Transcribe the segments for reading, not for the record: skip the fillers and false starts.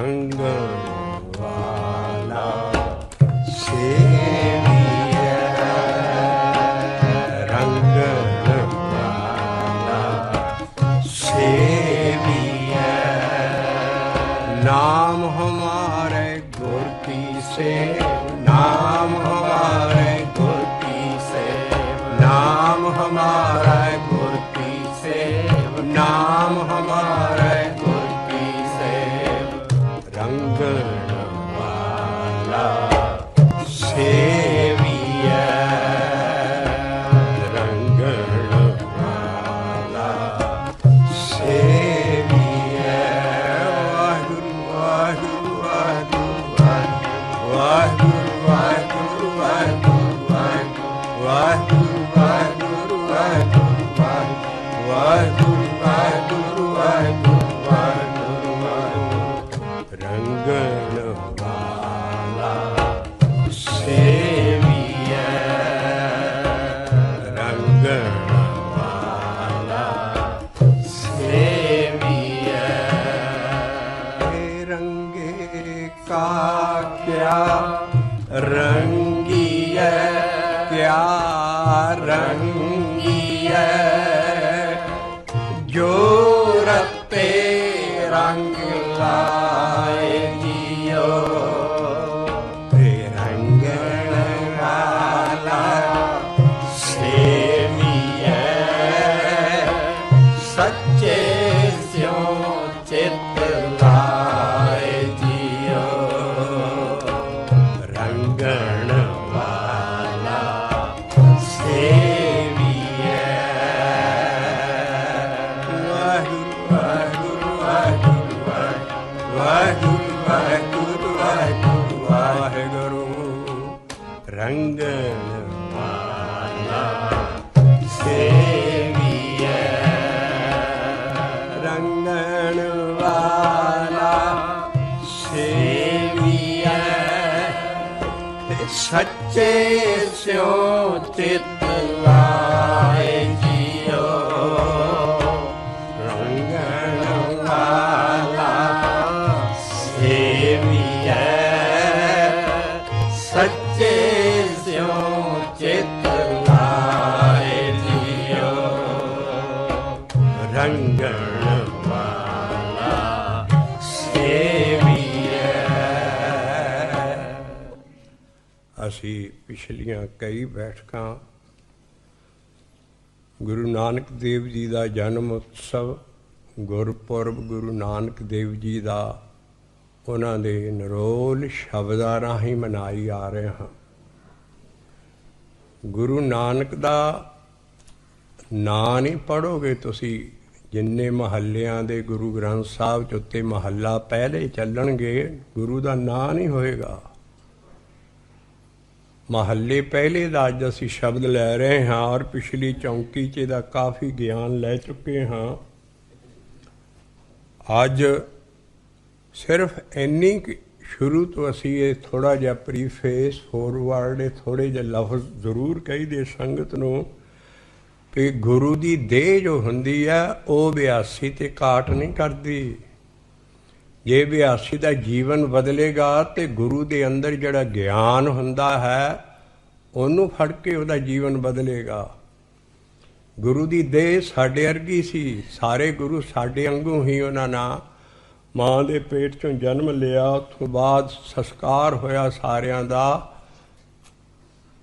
रंगण वाला सेविया, रंगण वाला सेविया। नाम हमारे गुर की से, नाम हमारे गुर की से, नाम हमारा गुर की से, नाम हमारे गुर की से। रंगण वाला सेविया, रंगण वाला सेविया। वाहिगुरु वाहिगुरु वाहिगुरु वाहिगुरु वाहिगुरु वाहिगुरु वाहिगुरु वाहिगुरु वाहिगुरु वाहिगुरु वाहिगुरु वाहिगुरु वाहिगुरु वाहिगुरु। रंगण वाला सेविया, रंगण वाला सेविया। रंगे का क्या रंगिया, क्या रंगिया। जो रत्ते रंग लाए जियो, रंगण वाला सेविया। सच्चे स्यों चित लाए जियो, रंगण वाला सेविया। वाहिगुरु वाहिगुरु वाहिगुरु वाहिगुरु वाहिगुरु वाहिगुरु। रंगण वाला सेविया, रंगण वाला सेविया। सच्चे स्यों चित लाए जियो, रंगण वाला सेविया। सच्चे स्यों चित लाए जियो, रंगण वाला सेविया। ਅਸੀਂ ਪਿਛਲੀਆਂ ਕਈ ਬੈਠਕਾਂ ਗੁਰੂ ਨਾਨਕ ਦੇਵ ਜੀ ਦਾ ਜਨਮ ਉਤਸਵ, ਗੁਰਪੁਰਬ ਗੁਰੂ ਨਾਨਕ ਦੇਵ ਜੀ ਦਾ, ਉਹਨਾਂ ਦੇ ਨਿਰੋਲ ਸ਼ਬਦਾਂ ਰਾਹੀਂ ਮਨਾਈ ਆ ਰਹੇ ਹਾਂ। ਗੁਰੂ ਨਾਨਕ ਦਾ ਨਾਂ ਨਹੀਂ ਪੜ੍ਹੋਗੇ ਤੁਸੀਂ, ਜਿੰਨੇ ਮਹੱਲਿਆਂ ਦੇ ਗੁਰੂ ਗ੍ਰੰਥ ਸਾਹਿਬ 'ਚ ਉੱਤੇ ਮਹੱਲਾ ਪਹਿਲੇ ਚੱਲਣਗੇ, ਗੁਰੂ ਦਾ ਨਾਂ ਨਹੀਂ ਹੋਏਗਾ। ਮਹੱਲੇ ਪਹਿਲੇ ਦਾ ਅੱਜ ਅਸੀਂ ਸ਼ਬਦ ਲੈ ਰਹੇ ਹਾਂ, ਔਰ ਪਿਛਲੀ ਚੌਂਕੀ 'ਚ ਇਹਦਾ ਕਾਫੀ ਗਿਆਨ ਲੈ ਚੁੱਕੇ ਹਾਂ। ਅੱਜ ਸਿਰਫ ਇੰਨੀ ਸ਼ੁਰੂ ਤੋਂ ਅਸੀਂ ਇਹ ਥੋੜ੍ਹਾ ਜਿਹਾ ਪ੍ਰੀਫੇਸ ਫੋਰਵਰਡ, ਇਹ ਥੋੜ੍ਹੇ ਜਿਹੇ ਲਫ਼ਜ਼ ਜ਼ਰੂਰ ਕਹੀਦੇ ਸੰਗਤ ਨੂੰ ਕਿ ਗੁਰੂ ਦੀ ਦੇਹ ਜੋ ਹੁੰਦੀ ਹੈ ਉਹ ਬਿਆਸੀ ਤੇ ਕਾਟ ਨਹੀਂ ਕਰਦੀ। ਜੇ ਬਿਆਸੀ ਦਾ ਜੀਵਨ ਬਦਲੇਗਾ ਤੇ ਗੁਰੂ ਦੇ ਅੰਦਰ ਜਿਹੜਾ ਗਿਆਨ ਹੁੰਦਾ ਹੈ ਉਹਨੂੰ ਫੜ ਕੇ ਉਹਦਾ ਜੀਵਨ ਬਦਲੇਗਾ। ਗੁਰੂ ਦੀ ਦੇਹ ਸਾਡੇ ਵਰਗੀ ਸੀ, ਸਾਰੇ ਗੁਰੂ ਸਾਡੇ ਵਾਂਗੂ ਹੀ ਉਹਨਾਂ ਨਾਲ ਮਾਂ ਦੇ ਪੇਟ 'ਚੋਂ ਜਨਮ ਲਿਆ, ਉੱਥੋਂ ਬਾਅਦ ਸੰਸਕਾਰ ਹੋਇਆ ਸਾਰਿਆਂ ਦਾ।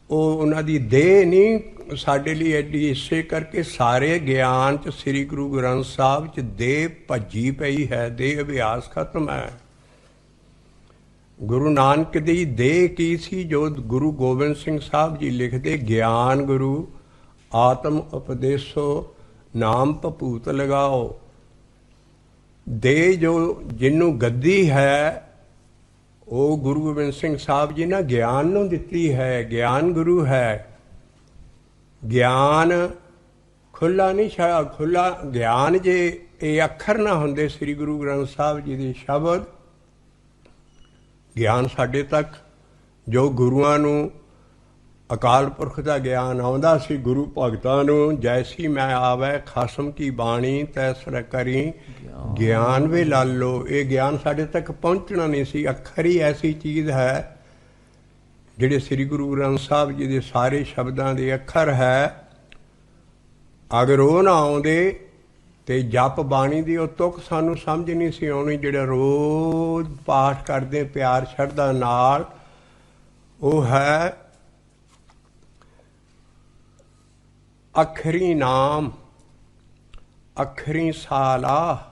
ਉਹ ਉਹਨਾਂ ਦੀ ਦੇਹ ਨਹੀਂ ਸਾਡੇ ਲਈ ਐਡੀ, ਇਸੇ ਕਰਕੇ ਸਾਰੇ ਗਿਆਨ 'ਚ ਸ੍ਰੀ ਗੁਰੂ ਗ੍ਰੰਥ ਸਾਹਿਬ 'ਚ ਦੇਹ ਭੱਜੀ ਪਈ ਹੈ, ਦੇਹ ਅਭਿਆਸ ਖਤਮ ਹੈ। ਗੁਰੂ ਨਾਨਕ ਦੀ ਦੇਹ ਕੀ ਸੀ? ਜੋ ਗੁਰੂ ਗੋਬਿੰਦ ਸਿੰਘ ਸਾਹਿਬ ਜੀ ਲਿਖਦੇ, ਗਿਆਨ ਗੁਰੂ ਆਤਮ ਉਪਦੇਸੋ ਨਾਮ ਭਪੂਤ ਲਗਾਓ। ਦੇਹ ਜੋ ਜਿਹਨੂੰ ਗੱਦੀ ਹੈ ਉਹ ਗੁਰੂ ਗੋਬਿੰਦ ਸਿੰਘ ਸਾਹਿਬ ਜੀ ਨੇ ਗਿਆਨ ਨੂੰ ਦਿੱਤੀ ਹੈ। ਗਿਆਨ ਗੁਰੂ ਹੈ। ਗਿਆਨ ਖੁੱਲ੍ਹਾ ਨਹੀਂ ਛਾ ਖੁੱਲ੍ਹਾ ਗਿਆਨ, ਜੇ ਇਹ ਅੱਖਰ ਨਾ ਹੁੰਦੇ ਸ੍ਰੀ ਗੁਰੂ ਗ੍ਰੰਥ ਸਾਹਿਬ ਜੀ ਦੇ ਸ਼ਬਦ, ਗਿਆਨ ਸਾਡੇ ਤੱਕ ਜੋ ਗੁਰੂਆਂ ਨੂੰ ਅਕਾਲ ਪੁਰਖ ਦਾ ਗਿਆਨ ਆਉਂਦਾ ਸੀ ਗੁਰੂ ਭਗਤਾਂ ਨੂੰ। ਜੈਸੀ ਮੈਂ ਆਵੈ ਖਸਮ ਕੀ ਬਾਣੀ ਤੈਸਰ ਕਰੀ ਗਿਆਨ ਵੇ ਲਾਲੋ। ਇਹ ਗਿਆਨ ਸਾਡੇ ਤੱਕ ਪਹੁੰਚਣਾ ਨਹੀਂ ਸੀ। ਅੱਖਰ ਹੀ ਐਸੀ ਚੀਜ਼ ਹੈ ਜਿਹੜੇ ਸ੍ਰੀ ਗੁਰੂ ਗ੍ਰੰਥ ਸਾਹਿਬ ਜੀ ਦੇ ਸਾਰੇ ਸ਼ਬਦਾਂ ਦੇ ਅੱਖਰ ਹੈ। ਅਗਰ ਉਹ ਨਾ ਆਉਂਦੇ ਤੇ ਜਪ ਬਾਣੀ ਦੀ ਉਹ ਤੁਕ ਸਾਨੂੰ ਸਮਝ ਨਹੀਂ ਸੀ ਆਉਣੀ। ਜਿਹੜਾ ਰੋਜ਼ ਪਾਠ ਕਰਦੇ ਪਿਆਰ ਸ਼ਰਧਾ ਨਾਲ, ਉਹ ਹੈ ਅਖਰੀ ਨਾਮ, ਅਖਰੀ ਸਾਲਾ,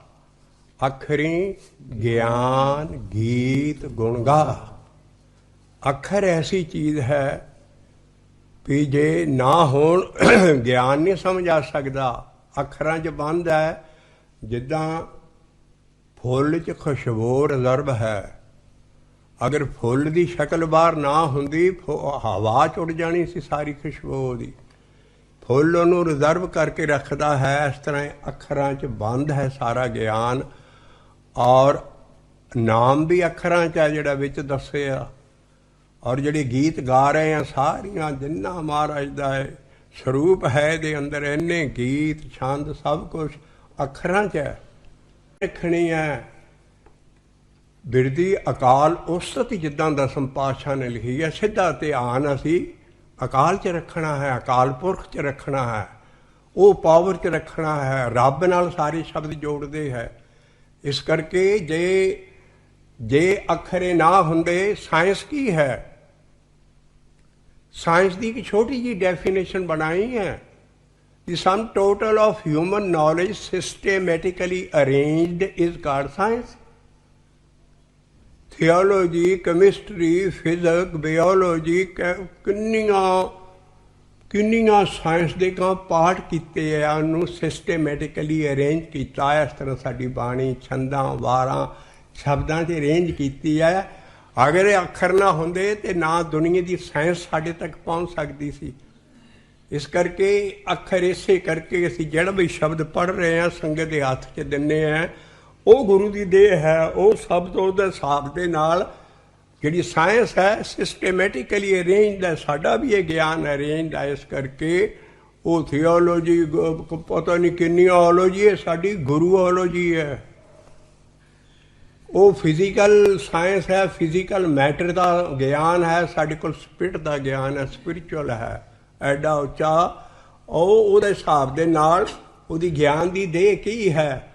ਅਖਰੀ ਗਿਆਨ ਗੀਤ ਗੁਣਗਾ। ਅੱਖਰ ਐਸੀ ਚੀਜ਼ ਹੈ ਵੀ ਜੇ ਨਾ ਹੋਣ ਗਿਆਨ ਨਹੀਂ ਸਮਝ ਆ ਸਕਦਾ। ਅੱਖਰਾਂ 'ਚ ਬੰਦ ਹੈ। ਜਿੱਦਾਂ ਫੁੱਲ 'ਚ ਖੁਸ਼ਬੂ ਰਿਜ਼ਰਵ ਹੈ। ਅਗਰ ਫੁੱਲ ਦੀ ਸ਼ਕਲ ਬਾਹਰ ਨਾ ਹੁੰਦੀ ਹਵਾ 'ਚ ਉੱਡ ਜਾਣੀ ਸੀ ਸਾਰੀ ਖੁਸ਼ਬੂ ਦੀ। ਫੁੱਲ ਉਹਨੂੰ ਰਿਜ਼ਰਵ ਕਰਕੇ ਰੱਖਦਾ ਹੈ। ਇਸ ਤਰ੍ਹਾਂ ਅੱਖਰਾਂ 'ਚ ਬੰਦ ਹੈ ਸਾਰਾ ਗਿਆਨ। ਔਰ ਨਾਮ ਵੀ ਅੱਖਰਾਂ 'ਚ ਹੈ ਜਿਹੜਾ ਵਿੱਚ ਦੱਸਿਆ। ਔਰ ਜਿਹੜੇ ਗੀਤ ਗਾ ਰਹੇ ਆ ਸਾਰੀਆਂ ਜਿੰਨਾ ਮਹਾਰਾਜ ਦਾ ਸਰੂਪ ਹੈ ਇਹਦੇ ਅੰਦਰ ਇੰਨੇ ਗੀਤ ਛੰਦ ਸਭ ਕੁਛ ਅੱਖਰਾਂ 'ਚ ਹੈ। ਲਿਖਣੀ ਹੈ ਬਿਰਦੀ ਅਕਾਲ ਉਸਤ, ਜਿੱਦਾਂ ਦਸਮ ਪਾਤਸ਼ਾਹ ਨੇ ਲਿਖੀ ਹੈ। ਸਿੱਧਾ ਧਿਆਨ ਅਸੀਂ ਅਕਾਲ 'ਚ ਰੱਖਣਾ ਹੈ, ਅਕਾਲ ਪੁਰਖ 'ਚ ਰੱਖਣਾ ਹੈ, ਉਹ ਪਾਵਰ 'ਚ ਰੱਖਣਾ ਹੈ। ਰੱਬ ਨਾਲ ਸਾਰੇ ਸ਼ਬਦ ਜੋੜਦੇ ਹੈ। ਇਸ ਕਰਕੇ ਜੇ ਅੱਖਰੇ ਨਾ ਹੁੰਦੇ, ਸਾਇੰਸ ਕੀ ਹੈ? ਸਾਇੰਸ ਦੀ ਇੱਕ ਛੋਟੀ ਜਿਹੀ ਡੈਫੀਨੇਸ਼ਨ ਬਣਾਈ ਹੈ। The sum total of human knowledge systematically arranged is called science. Theology, chemistry, physics, biology, ਕਿੰਨੀਆਂ ਸਾਇੰਸ ਦੇ ਕੰਮ ਪਾਠ ਕੀਤੇ ਆ, ਉਹਨੂੰ ਸਿਸਟੇਮੈਟਿਕਲੀ ਅਰੇਂਜ ਕੀਤਾ ਹੈ। ਇਸ ਤਰ੍ਹਾਂ ਸਾਡੀ ਬਾਣੀ ਛੰਦਾਂ ਵਾਰਾਂ ਸ਼ਬਦਾਂ 'ਚ ਅਰੇਂਜ ਕੀਤੀ ਹੈ। ਅਗਰ ਇਹ ਅੱਖਰ ਨਾ ਹੁੰਦੇ ਤੇ ਨਾ ਦੁਨੀਆ ਦੀ ਸਾਇੰਸ ਸਾਡੇ ਤੱਕ ਪਹੁੰਚ ਸਕਦੀ ਸੀ। ਇਸ ਕਰਕੇ ਅੱਖਰ ਇਸੇ ਕਰਕੇ ਅਸੀਂ ਜਿਹੜਾ ਵੀ ਸ਼ਬਦ ਪੜ੍ਹ ਰਹੇ ਹਾਂ ਸੰਗਤ ਦੇ ਹੱਥ 'ਚ ਦਿੰਦੇ ਹਾਂ, ਉਹ ਗੁਰੂ ਦੀ ਦੇਹ ਹੈ। ਉਹ ਸ਼ਬਦ ਉਹਦੇ ਹਿਸਾਬ ਦੇ ਨਾਲ ਜਿਹੜੀ ਸਾਇੰਸ ਹੈ ਸਿਸਟੇਮੈਟਿਕਲੀ ਅਰੇਂਜਡ ਹੈ। ਸਾਡਾ ਵੀ ਇਹ ਗਿਆਨ ਅਰੇਂਜਡ ਹੈ। ਇਸ ਕਰਕੇ ਉਹ ਥਿਓਲੋਜੀ ਪਤਾ ਨਹੀਂ ਕਿੰਨੀ ਓਲੋਜੀ ਹੈ, ਸਾਡੀ ਗੁਰੂ ਓਲੋਜੀ ਹੈ। ਉਹ ਫਿਜ਼ੀਕਲ ਸਾਇੰਸ ਹੈ, ਫਿਜ਼ੀਕਲ ਮੈਟਰ ਦਾ ਗਿਆਨ ਹੈ। ਸਾਡੇ ਕੋਲ ਸਪਿਰਿਟ ਦਾ ਗਿਆਨ ਹੈ, ਸਪਿਰਿਚੁਅਲ ਹੈ ਐਡਾ ਉੱਚਾ। ਉਹਦੇ ਹਿਸਾਬ ਦੇ ਨਾਲ ਉਹਦੀ ਗਿਆਨ ਦੀ ਦੇਹ ਕੀ ਹੈ।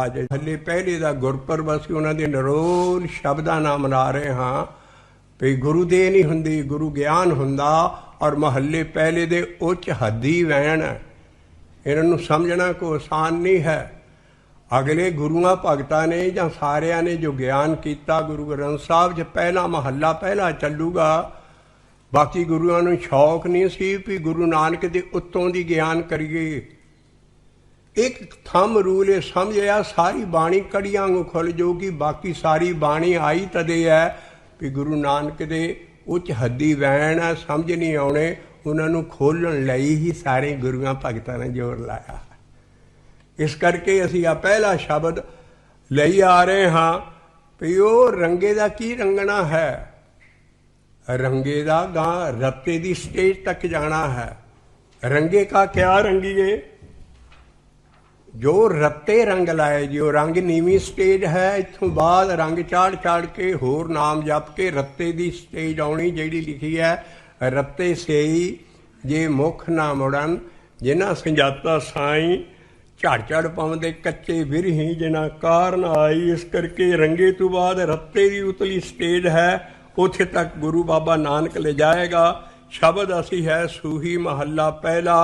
ਅੱਜ ਹਲੇ ਪਹਿਲੇ ਦਾ ਗੁਰਪੁਰਬ ਅਸੀਂ ਉਹਨਾਂ ਦੇ ਨਿਰੋਲ ਸ਼ਬਦਾਂ ਨਾਲ ਮਨਾ ਰਹੇ ਹਾਂ ਵੀ ਗੁਰੂ ਦੇਹ ਨਹੀਂ ਹੁੰਦੀ, ਗੁਰੂ ਗਿਆਨ ਹੁੰਦਾ। ਔਰ ਮਹੱਲੇ ਪਹਿਲੇ ਦੇ ਉੱਚ ਹੱਦੀ ਵੈਣ। ਇਹਨਾਂ ਨੂੰ ਸਮਝਣਾ ਕੋਈ ਆਸਾਨ ਨਹੀਂ ਹੈ। ਅਗਲੇ ਗੁਰੂਆਂ ਭਗਤਾਂ ਨੇ ਜਾਂ ਸਾਰਿਆਂ ਨੇ ਜੋ ਗਿਆਨ ਕੀਤਾ ਗੁਰੂ ਗ੍ਰੰਥ ਸਾਹਿਬ 'ਚ ਪਹਿਲਾ ਮਹੱਲਾ ਪਹਿਲਾ ਚੱਲੂਗਾ। ਬਾਕੀ ਗੁਰੂਆਂ ਨੂੰ ਸ਼ੌਕ ਨਹੀਂ ਸੀ ਵੀ ਗੁਰੂ ਨਾਨਕ ਦੇ ਉੱਤੋਂ ਦੀ ਗਿਆਨ ਕਰੀਏ। ਇੱਕ ਥੰਮ ਰੂਲ ਇਹ ਸਮਝਿਆ ਸਾਰੀ ਬਾਣੀ ਕੜੀਆਂ ਨੂੰ ਖੁੱਲ੍ਹ ਜਾਊਗੀ। ਬਾਕੀ ਸਾਰੀ ਬਾਣੀ ਆਈ ਤਦੇ ਹੈ ਵੀ ਗੁਰੂ ਨਾਨਕ ਦੇ ਉੱਚ ਹੱਦੀ ਵੈਣ ਹੈ। ਸਮਝ ਨਹੀਂ ਆਉਣੇ, ਉਹਨਾਂ ਨੂੰ ਖੋਲ੍ਹਣ ਲਈ ਹੀ ਸਾਰੇ ਗੁਰੂਆਂ ਭਗਤਾਂ ਨੇ ਜ਼ੋਰ ਲਾਇਆ। ਇਸ ਕਰਕੇ ਅਸੀਂ ਆ ਪਹਿਲਾ ਸ਼ਬਦ ਲਈ ਆ ਰਹੇ ਹਾਂ ਵੀ ਉਹ ਰੰਗੇ ਦਾ ਕੀ ਰੰਗਣਾ ਹੈ। ਰੰਗੇ ਦਾ ਗਾਂ ਰੱਤੇ ਦੀ ਸਟੇਜ ਤੱਕ ਜਾਣਾ ਹੈ। ਰੰਗੇ ਕਾ ਕਿਆ ਰੰਗੀਏ, ਜੋ ਰੱਤੇ ਰੰਗ ਲਾਏ ਜੀ। ਉਹ ਰੰਗ ਨੀਵੀਂ ਸਟੇਜ ਹੈ। ਇੱਥੋਂ ਬਾਅਦ ਰੰਗ ਚਾੜ ਕੇ ਹੋਰ ਨਾਮ ਜਪ ਕੇ ਰੱਤੇ ਦੀ ਸਟੇਜ ਆਉਣੀ ਜਿਹੜੀ ਲਿਖੀ ਹੈ। ਰੱਤੇ ਸੇਈ ਜੇ ਮੁਖ ਨਾ ਮੁੜਨ, ਜਿਨ੍ਹਾਂ ਸੰਜਾਤਾ ਸਾਈਂ ਝੜ ਪਾਉਂਦੇ ਕੱਚੇ ਬਿਰਹੀ ਜਿਨ੍ਹਾਂ ਕਾਰਨ ਆਈ। ਇਸ ਕਰਕੇ ਰੰਗੇ ਤੋਂ ਬਾਅਦ ਰੱਤੇ ਦੀ ਉਤਲੀ ਸਟੇਜ ਹੈ। ਉੱਥੇ ਤੱਕ ਗੁਰੂ ਬਾਬਾ ਨਾਨਕ ਲੈ ਜਾਏਗਾ। ਸ਼ਬਦ ਅਸੀਂ ਹੈ ਸੂਹੀ ਮਹੱਲਾ ਪਹਿਲਾ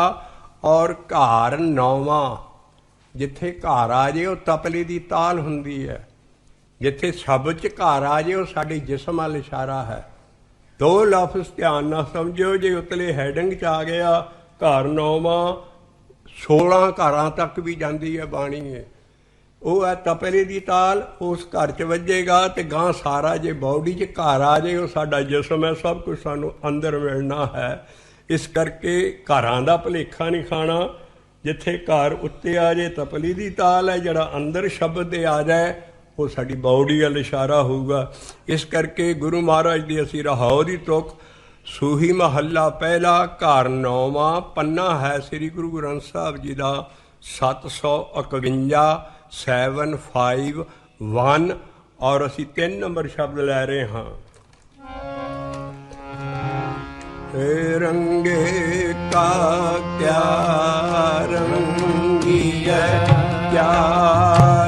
ਔਰ ਘਰ ਨੌਵਾਂ। ਜਿੱਥੇ ਘਰ ਆ ਜੇ ਉਹ ਤਪਲੇ ਦੀ ਤਾਲ ਹੁੰਦੀ ਹੈ। ਜਿੱਥੇ ਸ਼ਬਦ 'ਚ ਘਰ ਆ ਜੇ ਉਹ ਸਾਡੇ ਜਿਸਮ ਵੱਲ ਇਸ਼ਾਰਾ ਹੈ। ਦੋ ਲਫ਼ਜ਼ ਧਿਆਨ ਨਾਲ ਸਮਝਿਓ। ਜੇ ਉਤਲੇ ਹੈਡਿੰਗ 'ਚ ਆ ਗਿਆ ਘਰ ਨੌਵਾਂ, 16 ਘਰਾਂ ਤੱਕ ਵੀ ਜਾਂਦੀ ਹੈ ਬਾਣੀ ਹੈ। ਉਹ ਹੈ ਤਪਲੇ ਦੀ ਤਾਲ। ਉਸ ਘਰ 'ਚ ਵੱਜੇਗਾ ਤੇ ਗਾਂ ਸਾਰਾ ਜੇ ਬਾਡੀ 'ਚ ਘਰ ਆ ਜੇ ਉਹ ਸਾਡਾ ਜਿਸਮ ਹੈ। ਸਭ ਕੁਝ ਸਾਨੂੰ ਅੰਦਰ ਮਿਲਣਾ ਹੈ। ਇਸ ਕਰਕੇ ਘਰਾਂ ਦਾ ਭੁਲੇਖਾ ਨਹੀਂ ਖਾਣਾ। ਜਿੱਥੇ ਘਰ ਉੱਤੇ ਆ ਜੇ ਤਪਲੀ ਦੀ ਤਾਲ ਹੈ, ਜਿਹੜਾ ਅੰਦਰ ਸ਼ਬਦ ਦੇ ਆ ਜਾਏ ਉਹ ਸਾਡੀ ਬਾਡੀ ਵੱਲ ਇਸ਼ਾਰਾ ਹੋਊਗਾ। ਇਸ ਕਰਕੇ ਗੁਰੂ ਮਹਾਰਾਜ ਦੀ ਅਸੀਂ ਰਹਾਉ ਦੀ ਤੁਕ ਸੂਹੀ ਮਹੱਲਾ ਪਹਿਲਾ ਘਰ ਨੌਵਾਂ। ਪੰਨਾ ਹੈ ਸ੍ਰੀ ਗੁਰੂ ਗ੍ਰੰਥ ਸਾਹਿਬ ਜੀ ਦਾ 751 751 ਔਰ ਅਸੀਂ 3 ਨੰਬਰ ਸ਼ਬਦ ਲੈ ਰਹੇ ਹਾਂ। ਰੰਗੇ ਕਾ ਕਿਆ ਰੰਗੀਐ ਕਿਆ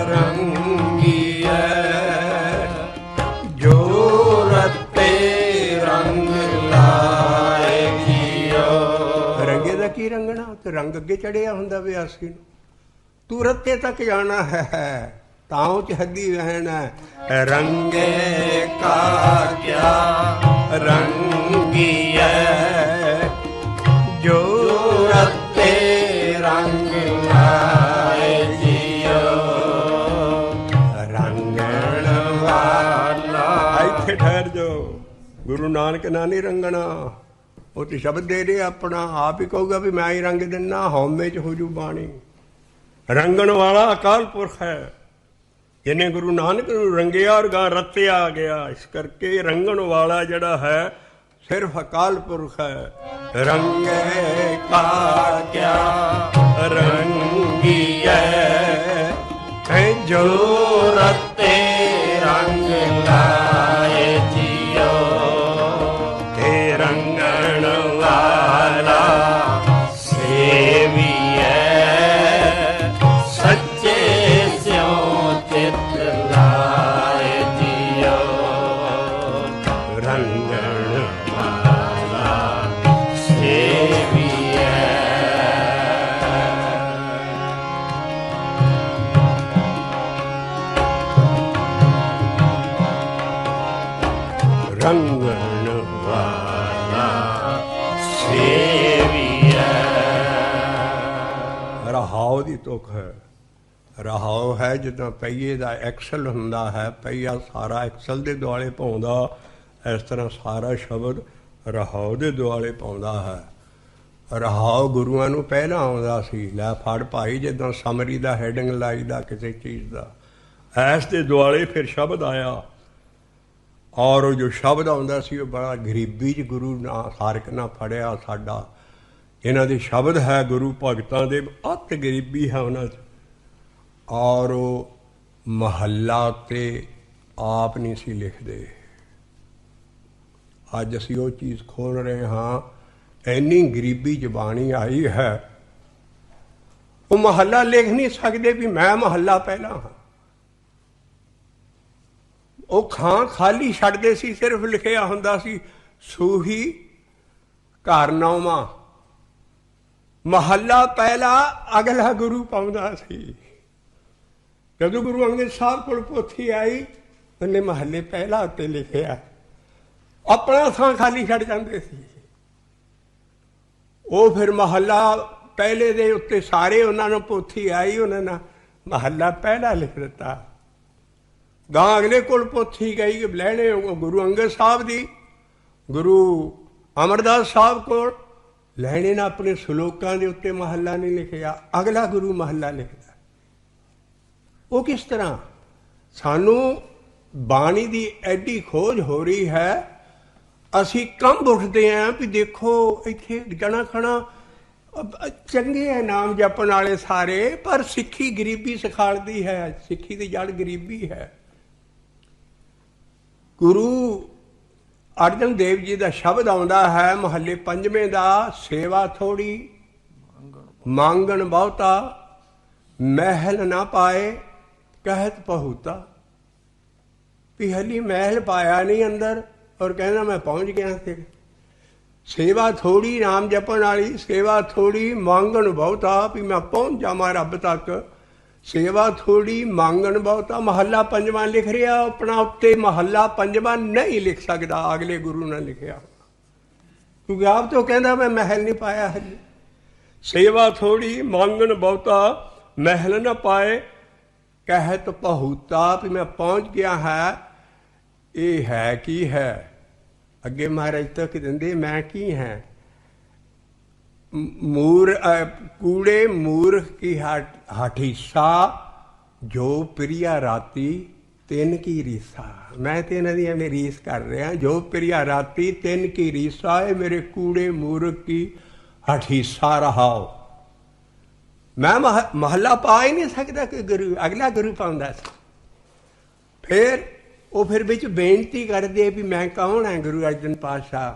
ਰੰਗੀਐ ਜੋ ਰਤੇ ਰੰਗ ਲਾਏ ਜੀਓ। ਰੰਗੇ ਦਾ ਕੀ ਰੰਗਣਾ? ਤੇ ਰੰਗ ਅੱਗੇ ਚੜਿਆ ਹੁੰਦਾ ਵਿਆਸੀ ਨੂੰ। ਤੂੰ ਰੱਤੇ ਤੱਕ ਜਾਣਾ ਹੈ ਤਾਂ ਚ ਹੱਦੀ ਵਹਿਣਾ। ਰੰਗੇ ਕਾ ਕਿਆ ਰੰਗੀਐ ਜੋ ਰੱਤੇ ਰੰਗ ਲਾਏ ਜੀਓ। ਰੰਗਣ ਵਾਲਾ ਇੱਥੇ ਠਹਿਰ ਜਾਓ। ਗੁਰੂ ਨਾਨਕ ਨਾਲ ਨਹੀਂ ਰੰਗਣਾ। ਉਹ ਤੇ ਸ਼ਬਦ ਦੇ ਰਿਹਾ ਆਪਣਾ, ਆਪ ਹੀ ਕਹੂਗਾ ਵੀ ਮੈਂ ਹੀ ਰੰਗ ਦਿੰਦਾ, ਹਉਮੈ ਚ ਹੋ ਜੂ ਬਾਣੀ। ਰੰਗਣ ਵਾਲਾ ਅਕਾਲ ਪੁਰਖ ਹੈ, ਜਿਹਨੇ ਗੁਰੂ ਨਾਨਕ ਨੂੰ ਰੰਗਿਆ ਔਰ ਗਾਂ ਰਤਿਆ ਗਿਆ। ਇਸ ਕਰਕੇ ਰੰਗਣ ਵਾਲਾ ਜਿਹੜਾ ਹੈ ਸਿਰਫ ਅਕਾਲ ਪੁਰਖ ਹੈ। ਰੰਗੇ ਕਾ ਕਿਆ ਰੰਗੀਐ ਜੋ ਰਤੇ ਰੰਗ ਲਾਏ ਜੀਓ। ਤੇ ਰੰਗਣ ਵਾਲਾ ਸੇਵੀਐ ਸੱਚੇ ਸਿਉ ਚਿਤ ਲਾਏ ਜੀਓ। ਰੰਗਣ ਵਾਲਾ ਸੇਵੀਐ। ਰੰਗਣ ਵਾਲਾ ਸੇਵੀਐ। ਰਹਾਉ ਦੀ ਤੁਕ ਹੈ। ਰਹਾਉ ਹੈ ਜਿੱਦਾਂ ਪਹੀਏ ਦਾ ਐਕਸਲ ਹੁੰਦਾ ਹੈ, ਪਹੀਆ ਸਾਰਾ ਐਕਸਲ ਦੇ ਦੁਆਲੇ ਪਾਉਂਦਾ, ਇਸ ਤਰ੍ਹਾਂ ਸਾਰਾ ਸ਼ਬਦ ਰਹਾਉ ਦੇ ਦੁਆਲੇ ਪਾਉਂਦਾ ਹੈ। ਰਹਾਉ ਗੁਰੂਆਂ ਨੂੰ ਪਹਿਲਾਂ ਆਉਂਦਾ ਸੀ। ਲੈ ਫੜ ਭਾਈ, ਜਿੱਦਾਂ ਸਮਰੀ ਦਾ ਹੈਡਿੰਗ ਲਾਈਦਾ ਕਿਸੇ ਚੀਜ਼ ਦਾ, ਐਸ ਦੇ ਦੁਆਲੇ ਫਿਰ ਸ਼ਬਦ ਆਇਆ। ਔਰ ਉਹ ਜੋ ਸ਼ਬਦ ਆਉਂਦਾ ਸੀ ਉਹ ਬੜਾ ਗਰੀਬੀ 'ਚ ਗੁਰੂ ਨਾ ਸਾਰਕ ਨਾ ਫੜਿਆ ਸਾਡਾ। ਇਹਨਾਂ ਦੇ ਸ਼ਬਦ ਹੈ ਗੁਰੂ ਭਗਤਾਂ ਦੇ, ਅਤ ਗਰੀਬੀ ਹੈ ਉਹਨਾਂ 'ਚ। ਔਰ ਉਹ ਮਹੱਲਾ ਤੇ ਆਪ ਨਹੀਂ ਸੀ ਲਿਖਦੇ। ਅੱਜ ਅਸੀਂ ਉਹ ਚੀਜ਼ ਖੋਲ ਰਹੇ ਹਾਂ। ਇੰਨੀ ਗਰੀਬੀ 'ਚ ਬਾਣੀ ਆਈ ਹੈ, ਉਹ ਮਹੱਲਾ ਲਿਖ ਨਹੀਂ ਸਕਦੇ ਵੀ ਮੈਂ ਮਹੱਲਾ ਪਹਿਲਾਂ ਹਾਂ। ਉਹ ਖਾਲੀ ਛੱਡਦੇ ਸੀ, ਸਿਰਫ ਲਿਖਿਆ ਹੁੰਦਾ ਸੀ ਸੂਹੀ ਘਰ ਨੌਵਾਂ। ਮਹੱਲਾ ਪਹਿਲਾ ਅਗਲਾ ਗੁਰੂ ਪਾਉਂਦਾ ਸੀ। ਜਦੋਂ ਗੁਰੂ ਅੰਗਦ ਸਾਹਿਬ ਕੋਲ ਪੋਥੀ ਆਈ, ਉਹਨੇ ਮਹੱਲੇ ਪਹਿਲਾ ਉੱਤੇ ਲਿਖਿਆ। ਆਪਣਾ ਥਾਂ ਖਾਲੀ ਛੱਡ ਜਾਂਦੇ ਸੀ। ਉਹ ਫਿਰ ਮਹੱਲਾ ਪਹਿਲੇ ਦੇ ਉੱਤੇ ਸਾਰੇ ਉਹਨਾਂ ਨੂੰ ਪੋਥੀ ਆਈ, ਉਹਨਾਂ ਨੇ ਮਹੱਲਾ ਪਹਿਲਾ ਲਿਖ ਦਿੱਤਾ। ਗਾਂ ਅਗਲੇ ਕੋਲ ਪੋਥੀ ਗਈ ਲੈਣੇ ਗੁਰੂ ਅੰਗਦ ਸਾਹਿਬ ਦੀ, ਗੁਰੂ ਅਮਰਦਾਸ ਸਾਹਿਬ ਕੋਲ ਲੈਣੇ ਨਾ ਆਪਣੇ ਸਲੋਕਾਂ ਦੇ ਉੱਤੇ ਮਹੱਲਾ ਨਹੀਂ ਲਿਖਿਆ, ਅਗਲਾ ਗੁਰੂ ਮਹੱਲਾ ਲਿਖਦਾ। ਉਹ ਕਿਸ ਤਰ੍ਹਾਂ? ਸਾਨੂੰ ਬਾਣੀ ਦੀ ਐਡੀ ਖੋਜ ਹੋ ਰਹੀ ਹੈ, ਅਸੀਂ ਕੰਬ ਉੱਠਦੇ ਹਾਂ ਵੀ ਦੇਖੋ ਇੱਥੇ ਜਣਾ ਖਣਾ ਚੰਗੇ ਹੈ ਨਾਮ ਜਪਣ ਵਾਲੇ ਸਾਰੇ, ਪਰ ਸਿੱਖੀ ਗਰੀਬੀ ਸਿਖਾਲਦੀ ਹੈ। ਸਿੱਖੀ ਦੀ ਜੜ ਗਰੀਬੀ ਹੈ। ਗੁਰੂ ਅਰਜਨ ਦੇਵ ਜੀ ਦਾ ਸ਼ਬਦ ਆਉਂਦਾ ਹੈ ਮਹੱਲੇ ਪੰਜਵੇਂ ਦਾ, ਸੇਵਾ ਥੋੜੀ ਮੰਗਣ ਬਹੁਤਾ, ਮਹਿਲ ਨਾ ਪਾਏ ਕਹਿਤ ਪਹੂਤਾ। ਵੀ ਹਲੀ ਮਹਿਲ ਪਾਇਆ ਨਹੀਂ ਅੰਦਰ, ਔਰ ਕਹਿੰਦਾ ਮੈਂ ਪਹੁੰਚ ਗਿਆ ਸੀ। ਸੇਵਾ ਥੋੜੀ ਨਾਮ ਜਪਣ ਵਾਲੀ, ਸੇਵਾ ਥੋੜੀ ਮੰਗਣ ਬਹੁਤਾ, ਵੀ ਮੈਂ ਪਹੁੰਚ ਜਾਵਾਂ ਰੱਬ ਤੱਕ। ਸੇਵਾ ਥੋੜੀ ਮੰਗਣ ਬਹੁਤਾ। ਮਹੱਲਾ ਪੰਜਵਾਂ ਲਿਖ ਰਿਹਾ ਆਪਣਾ ਉੱਤੇ, ਮਹੱਲਾ ਪੰਜਵਾਂ ਨਹੀਂ ਲਿਖ ਸਕਦਾ, ਅਗਲੇ ਗੁਰੂ ਨੇ ਲਿਖਿਆ। ਕਿਉਂਕਿ ਆਪ ਤੋਂ ਕਹਿੰਦਾ ਮੈਂ ਮਹਿਲ ਨਹੀਂ ਪਾਇਆ ਹਲੇ। ਸੇਵਾ ਥੋੜੀ ਮੰਗਣ ਬਹੁਤਾ, ਮਹਿਲ ਨਾ ਪਾਏ ਕਹਿਤ ਪਹੂਤਾ, ਵੀ ਮੈਂ ਪਹੁੰਚ ਗਿਆ ਹੈ। ਇਹ ਹੈ ਕੀ ਹੈ? ਅੱਗੇ ਮਹਾਰਾਜ ਤੱਕ ਦਿੰਦੇ ਮੈਂ ਕੀ ਹੈ? ਕੂੜੇ ਮੂਰਖ ਕੀ ਹਠੀਸਾ, ਜੋ ਪ੍ਰਿਆ ਰਾਤੀ ਤਿੰਨ ਕੀ ਰੀਸਾ। ਮੈਂ ਤੇ ਇਹਨਾਂ ਦੀ ਐਵੇਂ ਰੀਸ ਕਰ ਰਿਹਾ। ਜੋ ਪ੍ਰਿਆ ਰਾਤੀ ਤਿੰਨ ਕੀ ਰੀਸਾ ਹੈ, ਮੇਰੇ ਕੂੜੇ ਮੂਰਖ ਕੀ ਹਠੀਸਾ ਰਹਾਓ। ਮੈਂ ਮਹੱਲਾ ਪਾ ਹੀ ਨਹੀਂ ਸਕਦਾ ਕਿ ਗੁਰੂ ਅਗਲਾ ਗੁਰੂ ਪਾਉਂਦਾ ਸੀ। ਫਿਰ ਵਿੱਚ ਬੇਨਤੀ ਕਰਦੇ ਵੀ ਮੈਂ ਕੌਣ ਹੈ। ਗੁਰੂ ਅਰਜਨ ਪਾਤਸ਼ਾਹ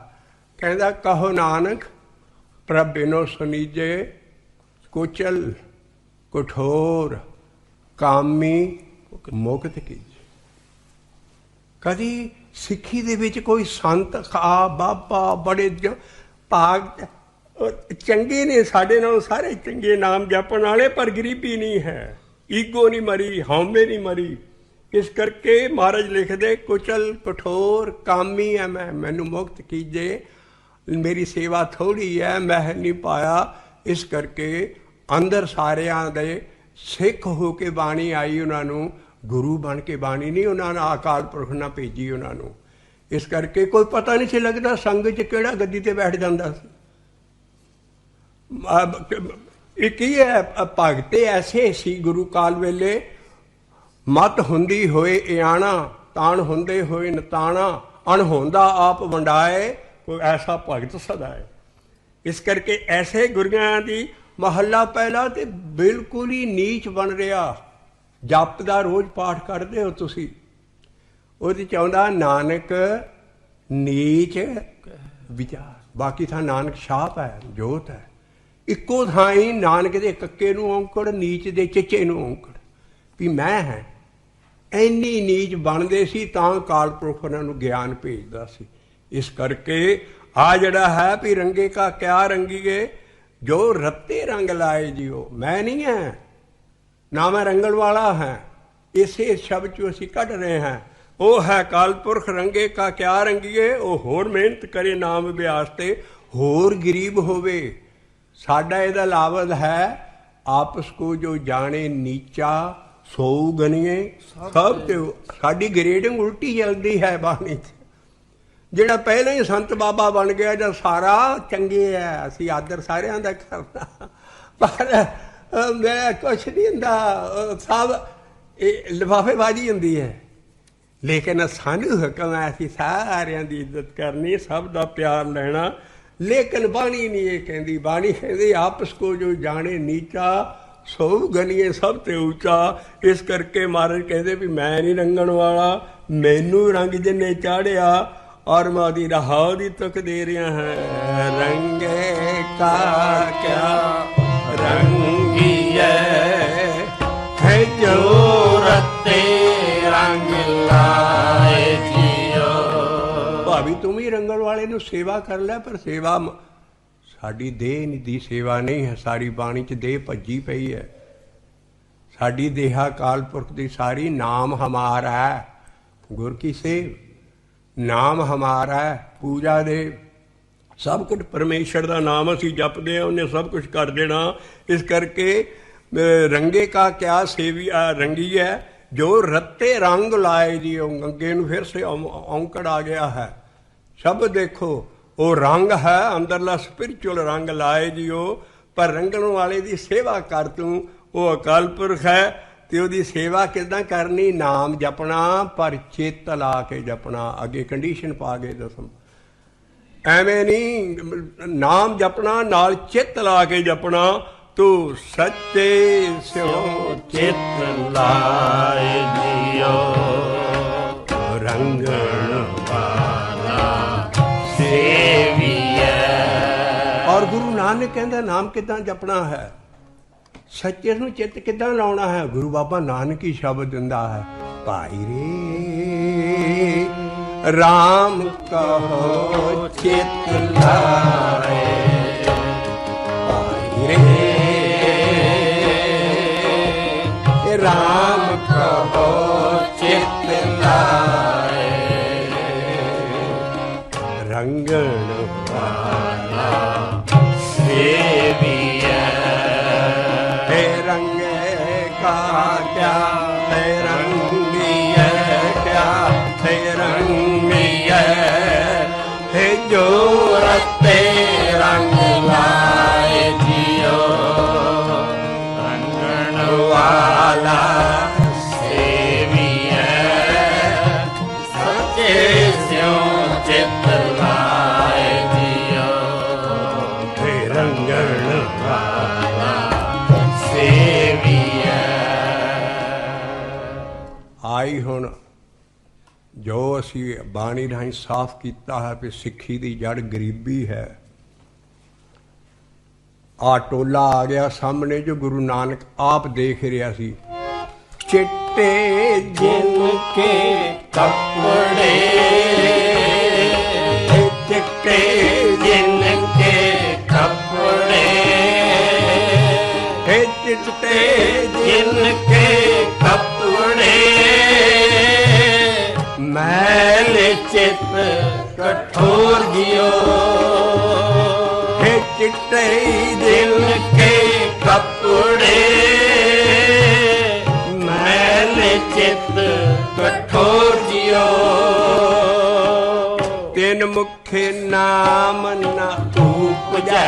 ਕਹਿੰਦਾ ਕਹੋ ਨਾਨਕ ਪ੍ਰਭ ਬਿਨੋ ਸੁਨੀਜੇ, ਕੁਚਲ ਕਠੋਰ ਕਾਮੀ ਮੁਕਤ ਕੀਜੇ। ਕਦੀ ਸਿੱਖੀ ਦੇ ਵਿੱਚ ਕੋਈ ਸੰਤ ਆ ਬਾਬਾ ਬੜੇ ਭਾਗ ਚੰਗੇ ਨੇ, ਸਾਡੇ ਨਾਲੋਂ ਸਾਰੇ ਚੰਗੇ ਨਾਮ ਜਪਣ ਵਾਲੇ, ਪਰ ਗਰੀਬੀ ਨਹੀਂ ਹੈ, ਈਗੋ ਨਹੀਂ ਮਰੀ, ਹਉਮੈ ਨਹੀਂ ਮਰੀ। ਇਸ ਕਰਕੇ ਮਹਾਰਾਜ ਲਿਖਦੇ ਕੁਚਲ ਕਠੋਰ ਕਾਮੀ ਹੈ ਮੈਂ, ਮੈਨੂੰ ਮੁਕਤ ਕੀਜੇ। ਮੇਰੀ ਸੇਵਾ ਥੋੜ੍ਹੀ ਹੈ, ਮੈਂ ਨਹੀਂ ਪਾਇਆ। ਇਸ ਕਰਕੇ ਅੰਦਰ ਸਾਰਿਆਂ ਦੇ ਸਿੱਖ ਹੋ ਕੇ ਬਾਣੀ ਆਈ, ਉਹਨਾਂ ਨੂੰ ਗੁਰੂ ਬਣ ਕੇ ਬਾਣੀ ਨਹੀਂ, ਉਹਨਾਂ ਨੇ ਅਕਾਲ ਪੁਰਖ ਨਾਲ ਭੇਜੀ ਉਹਨਾਂ ਨੂੰ। ਇਸ ਕਰਕੇ ਕੋਈ ਪਤਾ ਨਹੀਂ ਸੀ ਲੱਗਦਾ ਸੰਗਤ 'ਚ ਕਿਹੜਾ ਗੱਦੀ 'ਤੇ ਬੈਠ ਜਾਂਦਾ ਸੀ। ਇਹ ਕੀ ਹੈ, ਭਗਤੇ ਐਸੇ ਸੀ ਗੁਰੂ ਕਾਲ ਵੇਲੇ, ਮਤ ਹੁੰਦੀ ਹੋਏ ਇਆਣਾ, ਤਾਣ ਹੁੰਦੇ ਹੋਏ ਨਤਾਣਾ, ਅਣਹੋਂਦਾ ਆਪ ਵੰਡਾਏ, ਕੋਈ ਐਸਾ ਭਗਤ ਸਦਾਏ। ਇਸ ਕਰਕੇ ਐਸੇ ਗੁਰੂਆਂ ਦੀ ਮਹੱਲਾ ਪਹਿਲਾ ਤੇ ਬਿਲਕੁਲ ਹੀ ਨੀਚ ਬਣ ਰਿਹਾ। ਜਪ ਦਾ ਰੋਜ਼ ਪਾਠ ਕਰਦੇ ਹੋ ਤੁਸੀਂ, ਉਹਦੇ 'ਚ ਆਉਂਦਾ ਨਾਨਕ ਨੀਚ ਵਿਚਾਰ, ਬਾਕੀ ਥਾਂ ਨਾਨਕ ਛਾਪ ਹੈ, ਜੋਤ ਹੈ। ਇੱਕੋ ਥਾਂ ਹੀ ਨਾਨਕ ਦੇ ਕੱਕੇ ਨੂੰ ਔਂਕੜ, ਨੀਚ ਦੇ ਚਿੱਚੇ ਨੂੰ ਔਂਕੜ, ਵੀ ਮੈਂ ਹੈ। ਇੰਨੀ ਨੀਚ ਬਣਦੇ ਸੀ ਤਾਂ ਕਾਲ ਪੁਰਖ ਉਹਨਾਂ ਨੂੰ ਗਿਆਨ ਭੇਜਦਾ ਸੀ। ਇਸ ਕਰਕੇ ਆ ਜਿਹੜਾ ਹੈ ਵੀ ਰੰਗੇ ਕਾ ਕਿਆ ਰੰਗੀਏ, ਜੋ ਰੱਤੇ ਰੰਗ ਲਾਏ ਜੀਓ। ਮੈਂ ਨਹੀਂ ਹੈ ਨਾ, ਮੈਂ ਰੰਗਣ ਵਾਲਾ ਹੈ। ਇਸੇ ਸ਼ਬਦ 'ਚੋਂ ਅਸੀਂ ਕੱਢ ਰਹੇ ਹਾਂ। ਉਹ ਹੈ ਕਾਲ ਪੁਰਖ ਰੰਗੇ ਕਾ ਕਿਆ ਰੰਗੀਏ, ਉਹ ਹੋਰ ਮਿਹਨਤ ਕਰੇ ਨਾਮ ਅਭਿਆਸ ਤੇ, ਹੋਰ ਗਰੀਬ ਹੋਵੇ। ਸਾਡਾ ਇਹਦਾ ਲਾਭਦ ਹੈ ਆਪਸ ਕੋ ਜੋ ਜਾਣੇ ਨੀਚਾ ਸੋ ਗਨੀਏ ਸਭ ਤੇ। ਸਾਡੀ ਗ੍ਰੇਡਿੰਗ ਉਲਟੀ ਚੱਲਦੀ ਹੈ ਬਾਣੀ 'ਚ। ਜਿਹੜਾ ਪਹਿਲਾਂ ਹੀ ਸੰਤ ਬਾਬਾ ਬਣ ਗਿਆ ਜਾਂ ਸਾਰਾ ਚੰਗੇ ਹੈ, ਅਸੀਂ ਆਦਰ ਸਾਰਿਆਂ ਦਾ ਕਰਨਾ, ਪਰ ਮੈਂ ਕੁਛ ਨਹੀਂ ਹੁੰਦਾ, ਸਭ ਇਹ ਲਿਫਾਫੇਬਾਜ਼ੀ ਹੁੰਦੀ ਹੈ। ਲੇਕਿਨ ਸਾਨੂੰ ਹੁਕਮ ਹੈ ਅਸੀਂ ਸਾਰਿਆਂ ਦੀ ਇੱਜ਼ਤ ਕਰਨੀ, ਸਭ ਦਾ ਪਿਆਰ ਲੈਣਾ। ਲੇਕਿਨ ਬਾਣੀ ਨਹੀਂ ਇਹ ਕਹਿੰਦੀ। ਬਾਣੀ ਕਹਿੰਦੀ ਆਪਸ ਕੋ ਜੋ ਜਾਣੇ ਨੀਚਾ ਸੋ ਗਨੀਏ ਸਭ ਤੇ ਉੱਚਾ। ਇਸ ਕਰਕੇ ਮਹਾਰਾਜ ਕਹਿੰਦੇ ਵੀ ਮੈਂ ਨਹੀਂ ਰੰਗਣ ਵਾਲਾ, ਮੈਨੂੰ ਰੰਗ ਜਿੰਨੇ ਚਾੜਿਆ, ਔਰ ਮੈਂ ਉਹਦੀ ਰਹਾਉ ਦੀ ਤੁਕ ਦੇ ਰਿਹਾ ਹਾਂ। ਰੰਗੇ ਕਾ ਕਿਆ ਰੰਗੀਏ ਹੈ, ਜੋ ਰੱਤੇ ਰੰਗ ਲਾਏ ਜੀਓ। ਭਾਵੇਂ ਤੂੰ ਵੀ ਰੰਗਣ ਵਾਲੇ ਨੂੰ ਸੇਵਾ ਕਰ ਲੈ, ਪਰ ਸੇਵਾ ਸਾਡੀ ਦੇਹ ਦੀ ਸੇਵਾ ਨਹੀਂ ਹੈ। ਸਾਰੀ ਬਾਣੀ 'ਚ ਦੇਹ ਭੱਜੀ ਪਈ ਹੈ। ਸਾਡੀ ਦੇਹਾ ਕਾਲ ਪੁਰਖ ਦੀ ਸਾਰੀ ਨਾਮ ਹਮਾਰਾ ਹੈ, ਗੁਰ ਕੀ ਸੇਵ ਨਾਮ ਹਮਾਰਾ ਹੈ। ਪੂਜਾ ਦੇ ਸਭ ਕੁਝ ਪਰਮੇਸ਼ਰ ਦਾ ਨਾਮ ਅਸੀਂ ਜਪਦੇ ਹਾਂ, ਉਹਨੇ ਸਭ ਕੁਝ ਕਰ ਦੇਣਾ। ਇਸ ਕਰਕੇ ਰੰਗੇ ਕਾ ਕਿਆ ਸੇਵੀ ਰੰਗੀ ਹੈ, ਜੋ ਰੱਤੇ ਰੰਗ ਲਾਏ ਜੀ। ਅੱਗੇ ਨੂੰ ਫਿਰ ਸੇ ਔਂਕੜ ਆ ਗਿਆ ਹੈ। ਸ਼ਬਦ ਦੇਖੋ, ਉਹ ਰੰਗ ਹੈ ਅੰਦਰਲਾ ਸਪਿਰਿਚੁਅਲ ਰੰਗ ਲਾਏ ਜੀ ਉਹ। ਪਰ ਰੰਗਣ ਵਾਲੇ ਦੀ ਸੇਵਾ ਕਰ ਤੂੰ, ਉਹ ਅਕਾਲ ਪੁਰਖ ਹੈ। ਤੇ ਉਹਦੀ ਸੇਵਾ ਕਿੱਦਾਂ ਕਰਨੀ? ਨਾਮ ਜਪਣਾ, ਪਰ ਚਿੱਤ ਲਾ ਕੇ ਜਪਣਾ। ਅੱਗੇ ਕੰਡੀਸ਼ਨ ਪਾ ਗਏ ਦਸਮ, ਐਵੇਂ ਨਹੀਂ ਨਾਮ ਜਪਣਾ ਨਾਲ ਚਿੱਤ ਲਾ ਕੇ ਜਪਣਾ। ਤੂੰ ਸੱਚੇ ਸਿਉ ਚਿੱਤ ਲਾਏ ਜੀਓ, ਰੰਗਣ ਵਾਲਾ ਸੇਵੀਐ। ਔਰ ਗੁਰੂ ਨਾਨਕ ਕਹਿੰਦਾ ਨਾਮ ਕਿੱਦਾਂ ਜਪਣਾ ਹੈ, ਸੱਚੇ ਨੂੰ ਚਿੱਤ ਕਿੱਦਾਂ ਲਾਉਣਾ ਹੈ। ਗੁਰੂ ਬਾਬਾ ਨਾਨਕ ਹੀ ਸ਼ਬਦ ਦਿੰਦਾ ਹੈ, ਭਾਈ ਰੇ ਰਾਮ ਕਹੋ ਚਿੱਤ ਲਾਏ, ਭਾਈ ਰੇ ਰਾਮ ਕਹੋ ਚਿੱਤ ਲਾਏ, ਰੰਗਣ ਵਾਲਾ ਸੇਵੀਐ। हे रंगे का क्या है रंगीए, क्या है रंगीए, है जो रत्ते रंग लाए जियो, रंगण वाला सेविए। ਅਸੀਂ ਬਾਣੀ ਰਾਹੀਂ ਸਾਫ਼ ਕੀਤਾ ਹੈ ਵੀ ਸਿੱਖੀ ਦੀ ਜੜ ਗਰੀਬੀ ਹੈ। ਆ ਟੋਲਾ ਆ ਗਿਆ ਸਾਹਮਣੇ ਜੋ ਗੁਰੂ ਨਾਨਕ ਆਪ ਦੇਖ ਰਿਹਾ ਸੀ। ਚਿੱਟੇ जिनके कपड़े चिट्टे जिनके कपड़े चिट्टे जिनके कपड़े मैल चित कठोर जियो चिट्टे जिनके कपड़े मैल चित कठोर जियो ਤਿੰਨ ਮੁਖੇ ਨਾਮ ਨਾ उपजै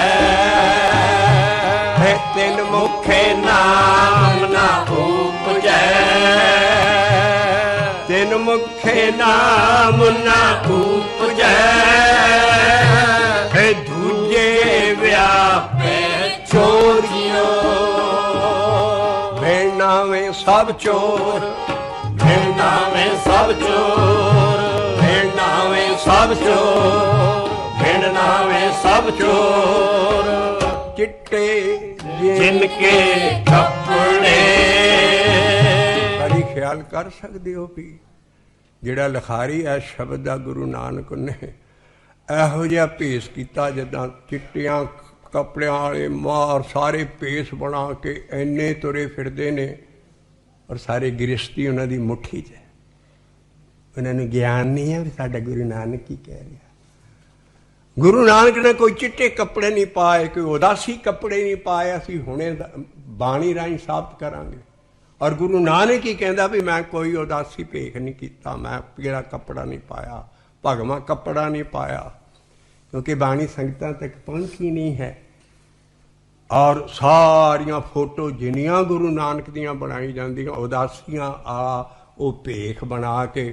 ਤਿੰਨ मुखे नाम ना उपजै ਤਿੰਨ ਮੁਖੇ नाम ना उपजै दूजे व्यापे चोरियो ਭੈਣਾ ਵੇ ਸਭ ਚੋਰ भेड़ा में सब चोर भेड़ा में सब चोर भेड़ना में सब चोर ਚਿੱਟੇ जिनके कपड़े ਕਦੀ ਖਿਆਲ ਕਰ ਸਕਦੇ ਹੋ ਵੀ ਜਿਹੜਾ ਲਿਖਾਰੀ ਹੈ ਸ਼ਬਦ ਦਾ ਗੁਰੂ ਨਾਨਕ ਨੇ ਇਹੋ ਜਿਹਾ ਭੇਸ ਕੀਤਾ ਜਿੱਦਾਂ ਚਿੱਟਿਆਂ ਕੱਪੜਿਆਂ ਵਾਲੇ ਮਾਰ ਸਾਰੇ ਭੇਸ ਬਣਾ ਕੇ ਇੰਨੇ ਤੁਰੇ ਫਿਰਦੇ ਨੇ ਔਰ ਸਾਰੇ ਗ੍ਰਸਤੀ ਉਹਨਾਂ ਦੀ ਮੁੱਠੀ 'ਚ ਹੈ। ਉਹਨਾਂ ਨੂੰ ਗਿਆਨ ਨਹੀਂ ਹੈ ਵੀ ਸਾਡਾ ਗੁਰੂ ਨਾਨਕ ਕੀ ਕਹਿ ਰਿਹਾ। ਗੁਰੂ ਨਾਨਕ ਨੇ ਕੋਈ ਚਿੱਟੇ ਕੱਪੜੇ ਨਹੀਂ ਪਾਏ, ਕੋਈ ਉਦਾਸੀ ਕੱਪੜੇ ਨਹੀਂ ਪਾਏ। ਅਸੀਂ ਹੁਣੇ ਬਾਣੀ ਰਾਹੀਂ ਸਾਬਤ ਕਰਾਂਗੇ। ਔਰ ਗੁਰੂ ਨਾਨਕ ਹੀ ਕਹਿੰਦਾ ਵੀ ਮੈਂ ਕੋਈ ਉਦਾਸੀ ਭੇਖ ਨਹੀਂ ਕੀਤਾ, ਮੈਂ ਪੀਲਾ ਕੱਪੜਾ ਨਹੀਂ ਪਾਇਆ, ਭਗਵਾਂ ਕੱਪੜਾ ਨਹੀਂ ਪਾਇਆ, ਕਿਉਂਕਿ ਬਾਣੀ ਸੰਗਤਾਂ ਤੱਕ ਪਹੁੰਚੀ ਨਹੀਂ ਹੈ। ਔਰ ਸਾਰੀਆਂ ਫੋਟੋ ਜਿੰਨੀਆਂ ਗੁਰੂ ਨਾਨਕ ਦੀਆਂ ਬਣਾਈ ਜਾਂਦੀਆਂ ਉਦਾਸੀਆਂ ਆ ਉਹ ਭੇਖ ਬਣਾ ਕੇ।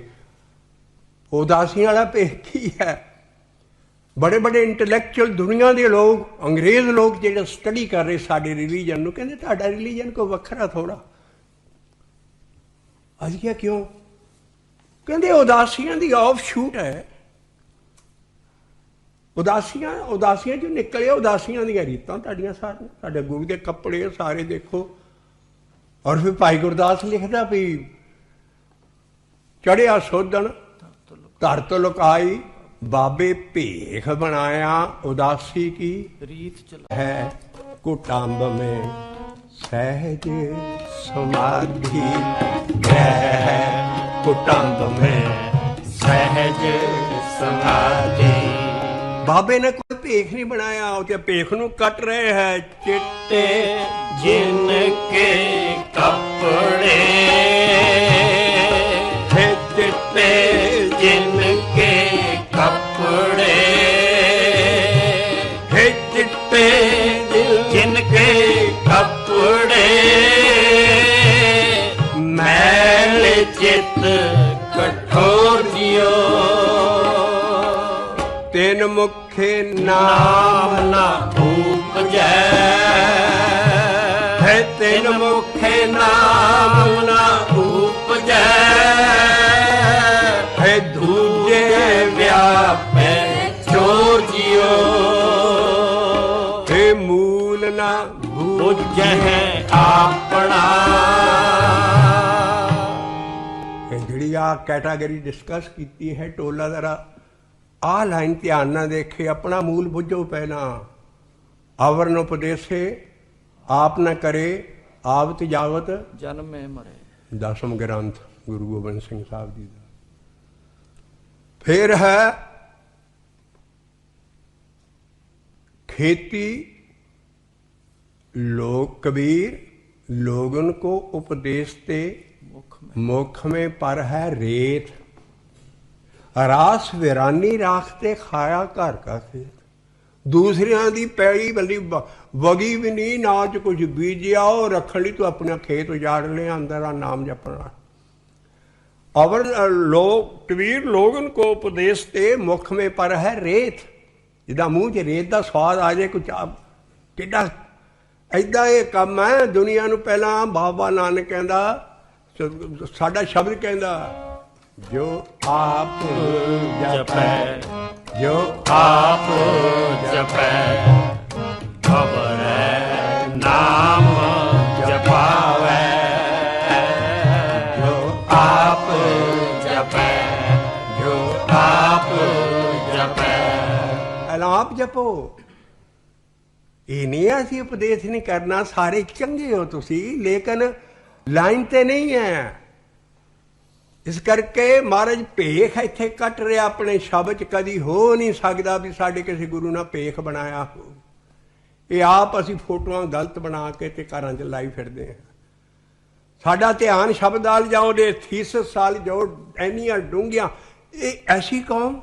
ਉਦਾਸੀਆਂ ਵਾਲਾ ਭੇਖ ਕੀ ਹੈ? ਬੜੇ ਬੜੇ ਇੰਟਲੈਕਚੁਅਲ ਦੁਨੀਆ ਦੇ ਲੋਕ, ਅੰਗਰੇਜ਼ ਲੋਕ ਜਿਹੜੇ ਸਟੱਡੀ ਕਰ ਰਹੇ ਸਾਡੇ ਰਿਲੀਜਨ ਨੂੰ, ਕਹਿੰਦੇ ਤੁਹਾਡਾ ਰਿਲੀਜਨ ਕੋਈ ਵੱਖਰਾ ਥੋੜਾ। ਅਸੀਂ ਕਿਹਾ ਕਿਉਂ? ਕਹਿੰਦੇ ਉਦਾਸੀਆਂ ਦੀ ਆਫ ਸ਼ੂਟ ਹੈ। ਉਦਾਸੀਆਂ ਚੋਂ ਨਿਕਲੇ ਉਦਾਸੀਆਂ ਦੀਆਂ ਰੀਤਾਂ ਤੁਹਾਡੀਆਂ ਸਾਰੀਆਂ। ਸਾਡੇ ਗੁਰੂ ਦੇ ਕੱਪੜੇ ਸਾਰੇ ਦੇਖੋ। ਔਰ ਫਿਰ ਭਾਈ ਗੁਰਦਾਸ ਲਿਖਦਾ ਵੀ ਚੜਿਆ ਸੋਧਣ ਧਰ ਤੋਂ ਲੁਕਾਈ ਬਾਬੇ ਭੇਖ ਬਣਾਇਆ ਉਦਾਸੀ ਕੀ रीत चला ਹੈ ਕੁਟੰਬ में सहज समाधि है कुटुंब में सहज समाधि ਬਾਬੇ ਨੇ ਕੋਈ ਭੇਖ ਨਹੀਂ ਬਣਾਇਆ, ਉਹ ਤੇ ਭੇਖ ਨੂੰ ਕੱਟ ਰਹੇ ਹੈ। ਚਿੱਟੇ जिनके कपड़े चिट्टे जिनके कपड़े चिट्टे जिनके कपड़े मैल चित कठोर जियो ਤਿੰਨ ਮੁਖੇ नाम ना उपजै तिन मुखे नाम ना उपजै दूजे व्यापे चोर जियो हे ਮੂਲ ਨਾ बुझै अपना ਜਿਹੜੀ ਆ ਕੈਟਾਗਰੀ ਡਿਸਕਸ ਕੀਤੀ ਹੈ ਟੋਲਾ ਜ਼ਰਾ ਆਹ ਲਾਈਨ ਧਿਆਨ ਨਾਲ ਦੇਖੇ। ਆਪਣਾ ਮੂਲ ਬੁੱਝੋ ਪਹਿਲਾਂ। ਆਵਰਨ ਉਪਦੇਸੇ ਆਪ ਨਾ ਕਰੇ ਆਵਤ ਜਾਵਤ जन्म में मरे 10ਵਾਂ ਗ੍ਰੰਥ ਗੁਰੂ ਗੋਬਿੰਦ ਸਿੰਘ ਸਾਹਿਬ ਜੀ ਦਾ। ਫਿਰ ਹੈ खेती लोग कबीर लोगन को उपदेशते मुख में पर है रेत रास वीरानी राखते खाया घर का खेत। दूसरियां दी पैड़ी बल्ली वगी भी नहीं ना च कुछ बीजिया और रखण लई तू अपना खेत उजाड़ लिया अंदर आ नाम जपना। और लोग कबीर लोगन को उपदेश ते मुख में पर है रेत। जिदा मूँह च रेत का स्वाद आ जाए कुछ किड्डा ऐदा ये काम है। दुनिया नूं पहला बाबा नानक कहंदा साडा शब्द कहंदा ਜੋ ਆਪ ਜਪੈ ਜੋ ਆਪ ਜਪੈ ਖਬਰੈ ਨਾਮ ਜਪਾਵੈ ਜੋ ਆਪ ਜਪੈ ਜੋ ਆਪ ਜਪੈ ਆਪ ਜਪੋ। ਇਹ ਨਹੀਂ ਅਸੀਂ ਉਪਦੇਸ਼ ਨਹੀਂ ਕਰਨਾ, ਸਾਰੇ ਚੰਗੇ ਹੋ ਤੁਸੀਂ, ਲੇਕਿਨ ਲਾਈਨ ਤੇ ਨਹੀਂ ਹੈ। ਇਸ ਕਰਕੇ ਮਹਾਰਾਜ ਭੇਖ ਇੱਥੇ ਕੱਟ ਰਿਹਾ ਆਪਣੇ ਸ਼ਬਦ 'ਚ। ਕਦੀ ਹੋ ਨਹੀਂ ਸਕਦਾ ਵੀ ਸਾਡੇ ਕਿਸੇ ਗੁਰੂ ਨਾਲ ਭੇਖ ਬਣਾਇਆ ਹੋ। ਇਹ ਆਪ ਅਸੀਂ ਫੋਟੋਆਂ ਗਲਤ ਬਣਾ ਕੇ ਤੇ ਘਰਾਂ 'ਚ ਲਾਈ ਫਿਰਦੇ ਹਾਂ। ਸਾਡਾ ਧਿਆਨ ਸ਼ਬਦ ਵੱਲ ਜਾਓ, ਦੇ ਥੀਸਿਸ ਵੱਲ ਜਾਓ, ਇੰਨੀਆਂ ਡੂੰਘੀਆਂ। ਇਹ ਐਸੀ ਕੌਮ,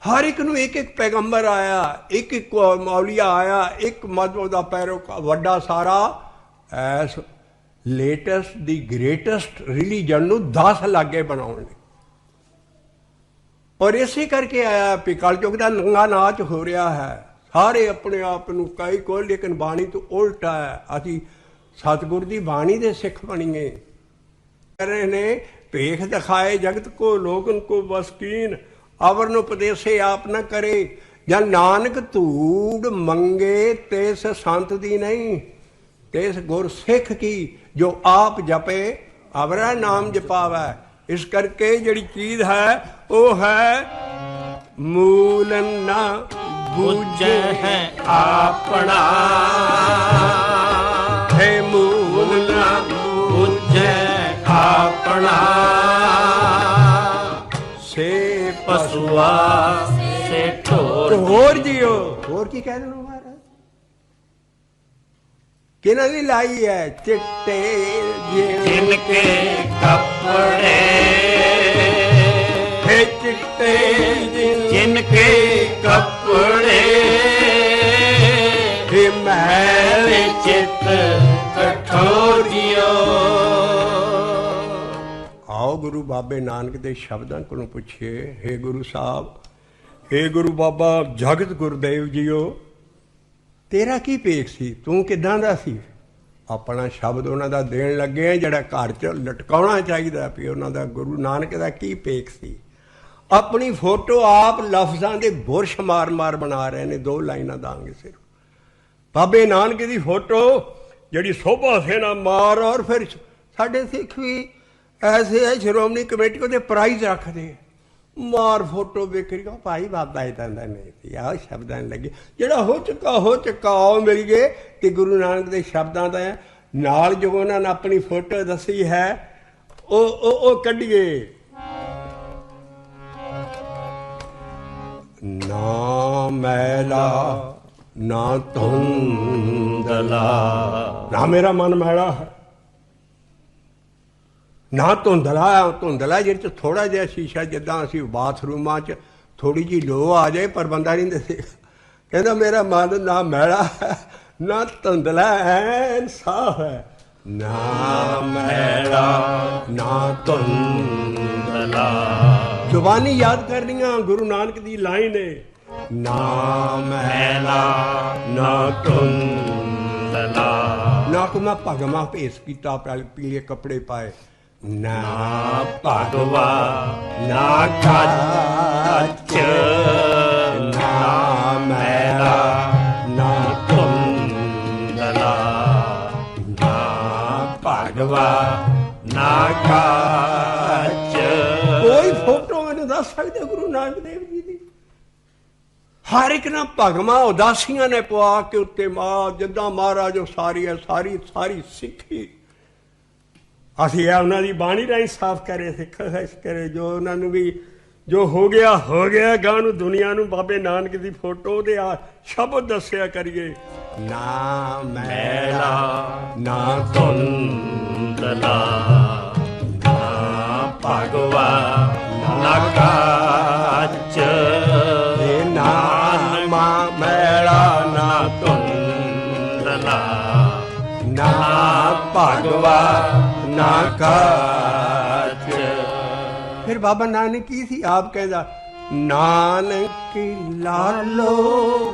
ਹਰ ਇੱਕ ਨੂੰ ਇੱਕ ਇੱਕ ਪੈਗੰਬਰ ਆਇਆ, ਇੱਕ ਇੱਕ ਮੌਲੀਆ ਆਇਆ, ਇੱਕ ਮਜ਼ਹਬ ਦਾ ਪੈਰੋਕਾਰ ਵੱਡਾ ਸਾਰਾ। ਐਸ ਲੇਟੈਸਟ ਦੀ ਗ੍ਰੇਟੈਸਟ ਰਿਲੀਜਨ ਨੂੰ 10 ਲਾਗੇ ਬਣਾਉਣ ਲਈ। ਔਰ ਇਸੇ ਕਰਕੇ ਆਇਆ ਵੀ ਕਲਯੁਗ ਦਾ ਨੰਗਾ ਨਾਚ ਹੋ ਰਿਹਾ ਹੈ। ਸਾਰੇ ਆਪਣੇ ਆਪ ਨੂੰ ਕਈ ਕੋਲ, ਲੇਕਿਨ ਬਾਣੀ ਤੋਂ ਉਲਟਾ ਹੈ। ਅਸੀਂ ਸਤਿਗੁਰ ਦੀ ਬਾਣੀ ਦੇ ਸਿੱਖ ਬਣੀਏ। ਕਰ ਰਹੇ ਨੇ ਭੇਖ ਦਿਖਾਏ ਜਗਤ ਕੋ ਲੋਗਨ ਕੋ ਬਸਕੀਨ, ਅਵਰਨ ਉਪਦੇਸੇ ਆਪ ਨਾ ਕਰੇ। ਜਨ ਨਾਨਕ ਧੂੜ ਮੰਗੇ ਤਿਸ ਸੰਤ ਦੀ ਨਹੀਂ, ਤਿਸ ਗੁਰ ਸਿੱਖ ਕੀ ਜੋ ਆਪ ਜਪੇ ਅਵਰਾ ਨਾਮ ਜਪਾਵੈ। ਇਸ ਕਰਕੇ ਜਿਹੜੀ ਚੀਜ਼ ਹੈ ਉਹ ਹੈ ਮੂਲ ਨਾ ਬੁਝੈ ਹੈ ਆਪਣਾ ਹੈ, ਮੂਲ ਨਾ ਬੁਝੈ ਆਪਣਾ ਸੇ ਪਸੁਆ ਸੇ ਢੋਰ। ਹੋਰ ਜੀਓ। ਹੋਰ ਕੀ ਕਹਿ ਦੇਣਾ ਮਹਾਰਾਜ? ਕਿਹਨਾਂ ਦੀ ਲਾਈ ਹੈ? ਚਿੱਟੇ ਜਿਨਕੇ ਕੱਪੜੇ ਹੈ, ਚਿੱਟੇ ਜਿਨਕੇ ਕੱਪੜੇ ਹੈ ਮੈਲ ਚਿਤ ਕਠੋਰ ਜਿਓ। ਆਓ ਗੁਰੂ ਬਾਬੇ ਨਾਨਕ ਦੇ ਸ਼ਬਦਾਂ ਕੋਲੋਂ ਪੁੱਛੀਏ, ਹੇ ਗੁਰੂ ਸਾਹਿਬ, ਹੇ ਗੁਰੂ ਬਾਬਾ ਜਗਤ ਗੁਰਦੇਵ ਜੀਓ, ਤੇਰਾ ਕੀ ਭੇਖ ਸੀ? ਤੂੰ ਕਿੱਦਾਂ ਦਾ ਸੀ? ਆਪਣਾ ਸ਼ਬਦ ਉਹਨਾਂ ਦਾ ਦੇਣ ਲੱਗੇ ਆ, ਜਿਹੜਾ ਘਰ 'ਚ ਲਟਕਾਉਣਾ ਚਾਹੀਦਾ ਵੀ ਉਹਨਾਂ ਦਾ ਗੁਰੂ ਨਾਨਕ ਦਾ ਕੀ ਭੇਖ ਸੀ। ਆਪਣੀ ਫੋਟੋ ਆਪ ਲਫ਼ਜ਼ਾਂ ਦੇ ਬੁਰਸ਼ ਮਾਰ ਮਾਰ ਬਣਾ ਰਹੇ ਨੇ। 2 ਲਾਈਨਾਂ ਦਾਂਗੇ ਸਿਰਫ। ਬਾਬੇ ਨਾਨਕ ਦੀ ਫੋਟੋ ਜਿਹੜੀ ਸੋਭਾ ਸੇਨਾ ਮਾਰ। ਔਰ ਫਿਰ ਸਾਡੇ ਸਿੱਖ ਵੀ ਐਸੇ ਹੈ, ਸ਼੍ਰੋਮਣੀ ਕਮੇਟੀ ਉਹਦੇ ਪ੍ਰਾਈਜ਼ ਰੱਖਦੇ ਮਾਰ ਫੋਟੋ ਵੇਖੀ ਕਹੋ ਭਾਈ ਬਾਬਾ ਇੱਦਾਂ ਦਾ ਨਹੀਂ ਸੀ, ਆਹ ਸ਼ਬਦਾਂ ਲੱਗੇ। ਜਿਹੜਾ ਹੋ ਚੁੱਕਾ ਆਓ ਮਿਲ ਗਏ। ਤੇ ਗੁਰੂ ਨਾਨਕ ਦੇ ਸ਼ਬਦਾਂ ਦਾ ਨਾਲ ਜੋ ਉਹਨਾਂ ਨੇ ਆਪਣੀ ਫੋਟੋ ਦੱਸੀ ਹੈ ਉਹ ਕੱਢੀਏ। ਨਾ ਮੈਲਾ ਨਾ ਧੁੰਦਲਾ, ਨਾ ਮੇਰਾ ਮਨ ਮੈਲਾ ਹੈ, ਨਾ ਧੁੰਦਲਾ ਜਿਹਦੇ 'ਚ ਥੋੜ੍ਹਾ ਜਿਹਾ ਸ਼ੀਸ਼ਾ, ਜਿੱਦਾਂ ਅਸੀਂ ਬਾਥਰੂਮਾਂ 'ਚ ਥੋੜ੍ਹੀ ਜਿਹੀ ਲੋ ਆ ਜਾਏ ਪਰ ਬੰਦਾ ਨਹੀਂ ਦੱਸੇ। ਕਹਿੰਦਾ ਮੇਰਾ ਮਨ ਨਾ ਮੈਲਾ ਹੈ ਨਾ ਧੁੰਦਲਾ ਐਨ ਸਾਫ਼ ਹੈ। ਨਾ ਮੈਲਾ ਨਾ ਧੁੰਦਲਾ। ਜ਼ੁਬਾਨੀ ਯਾਦ ਕਰਨੀਆਂ ਗੁਰੂ ਨਾਨਕ ਦੀ ਲਾਈਨ ਹੈ, ਨਾ ਮੈਲਾ ਨਾ ਧੁੰਦਲਾ। ਨਾ ਕੋ ਮੈਂ ਭਗਮਾ ਭੇਸ ਕੀਤਾ, ਪੀਲੇ ਕੱਪੜੇ ਪਾਏ। ਨਾ ਭਗਵਾ ਨਾ ਕੱਚ ਨਾ ਮੈਲਾ ਨਾ ਧੁੰਦਲਾ। ਨਾ ਭਗਵਾ ਨਾ ਕੱਚ। ਕੋਈ ਫੋਟੋ ਮੈਨੂੰ ਦੱਸ ਸਕਦੇ ਗੁਰੂ ਨਾਨਕ ਦੇਵ ਜੀ ਦੀ? ਹਰ ਇੱਕ ਨਾ ਭਗਮਾ ਉਦਾਸੀਆਂ ਨੇ ਪਵਾ ਕੇ ਉੱਤੇ ਜਿੱਦਾਂ ਮਹਾਰਾਜ ਸਾਰੀ ਸਿੱਖੀ ਅਸੀਂ ਉਹਨਾਂ ਦੀ ਬਾਣੀ ਰਾਹੀਂ ਸਾਫ਼ ਕਰੇ, ਸਿੱਖ ਕਰੇ। ਜੋ ਉਹਨਾਂ ਨੂੰ ਵੀ ਜੋ ਹੋ ਗਿਆ ਗਾਂ ਨੂੰ ਦੁਨੀਆ ਨੂੰ ਬਾਬੇ ਨਾਨਕ ਦੀ ਫੋਟੋ ਦੇ ਸ਼ਬਦ ਦੱਸਿਆ ਕਰੀਏ। ਨਾ ਮੈਲਾ ਨਾ ਧੁੰਦਲਾ। ਨਾ ਭਗਵਾ ਨਾ ਕੱਚ। ਨਾ ਮੈਲਾ ਨਾ ਧੁੰਦਲਾ। ਨਾ ਭਗਵਾ ਨਾ ਕੱਚ। ਫਿਰ ਬਾਬਾ ਨਾਨਕ ਕੀ ਸੀ? ਆਪ ਕਹਿੰਦਾ ਨਾਨਕ ਲਾਲੋ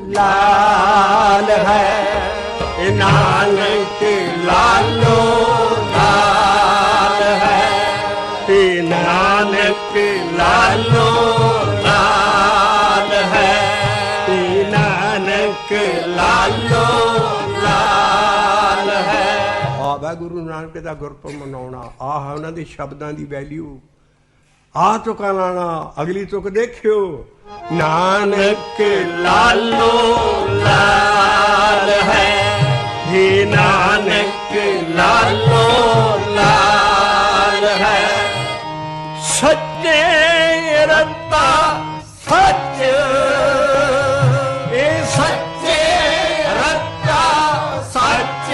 ਲਾਲ ਹੈ, ਨਾਨਕ ਲਾਲੋ ਲਾਲ ਹੈ, ਨਾਨਕ ਲਾਲੋ ਲਾਲ ਹੈ ਨਾਨਕ ਲਾਲੋ ਲਾਲ ਹੈ। ਆ ਵਾ ਗੁਰੂ ਨਾਨਕ ਦਾ ਗੁਰਪੁਰਬ ਮਨਾਉਣਾ, ਆਹ ਹੈ ਉਹਨਾਂ ਦੇ ਸ਼ਬਦਾਂ ਦੀ ਵੈਲਿਊ। ਆਹ ਤੁਕਾਂ ਲਾਣਾ, ਅਗਲੀ ਤੁਕ ਦੇਖਿਓ, ਨਾਨਕ ਲਾਲੋ ਲਾਲ ਹੈ ਹੀ ਨਾਨਕ ਲਾਲੋ ਲਾਲ ਹੈ। ਸੱਚੇ ਰਤਾ ਸੱਚ ਇਹ ਸੱਚੇ ਰਤਾ ਸੱਚ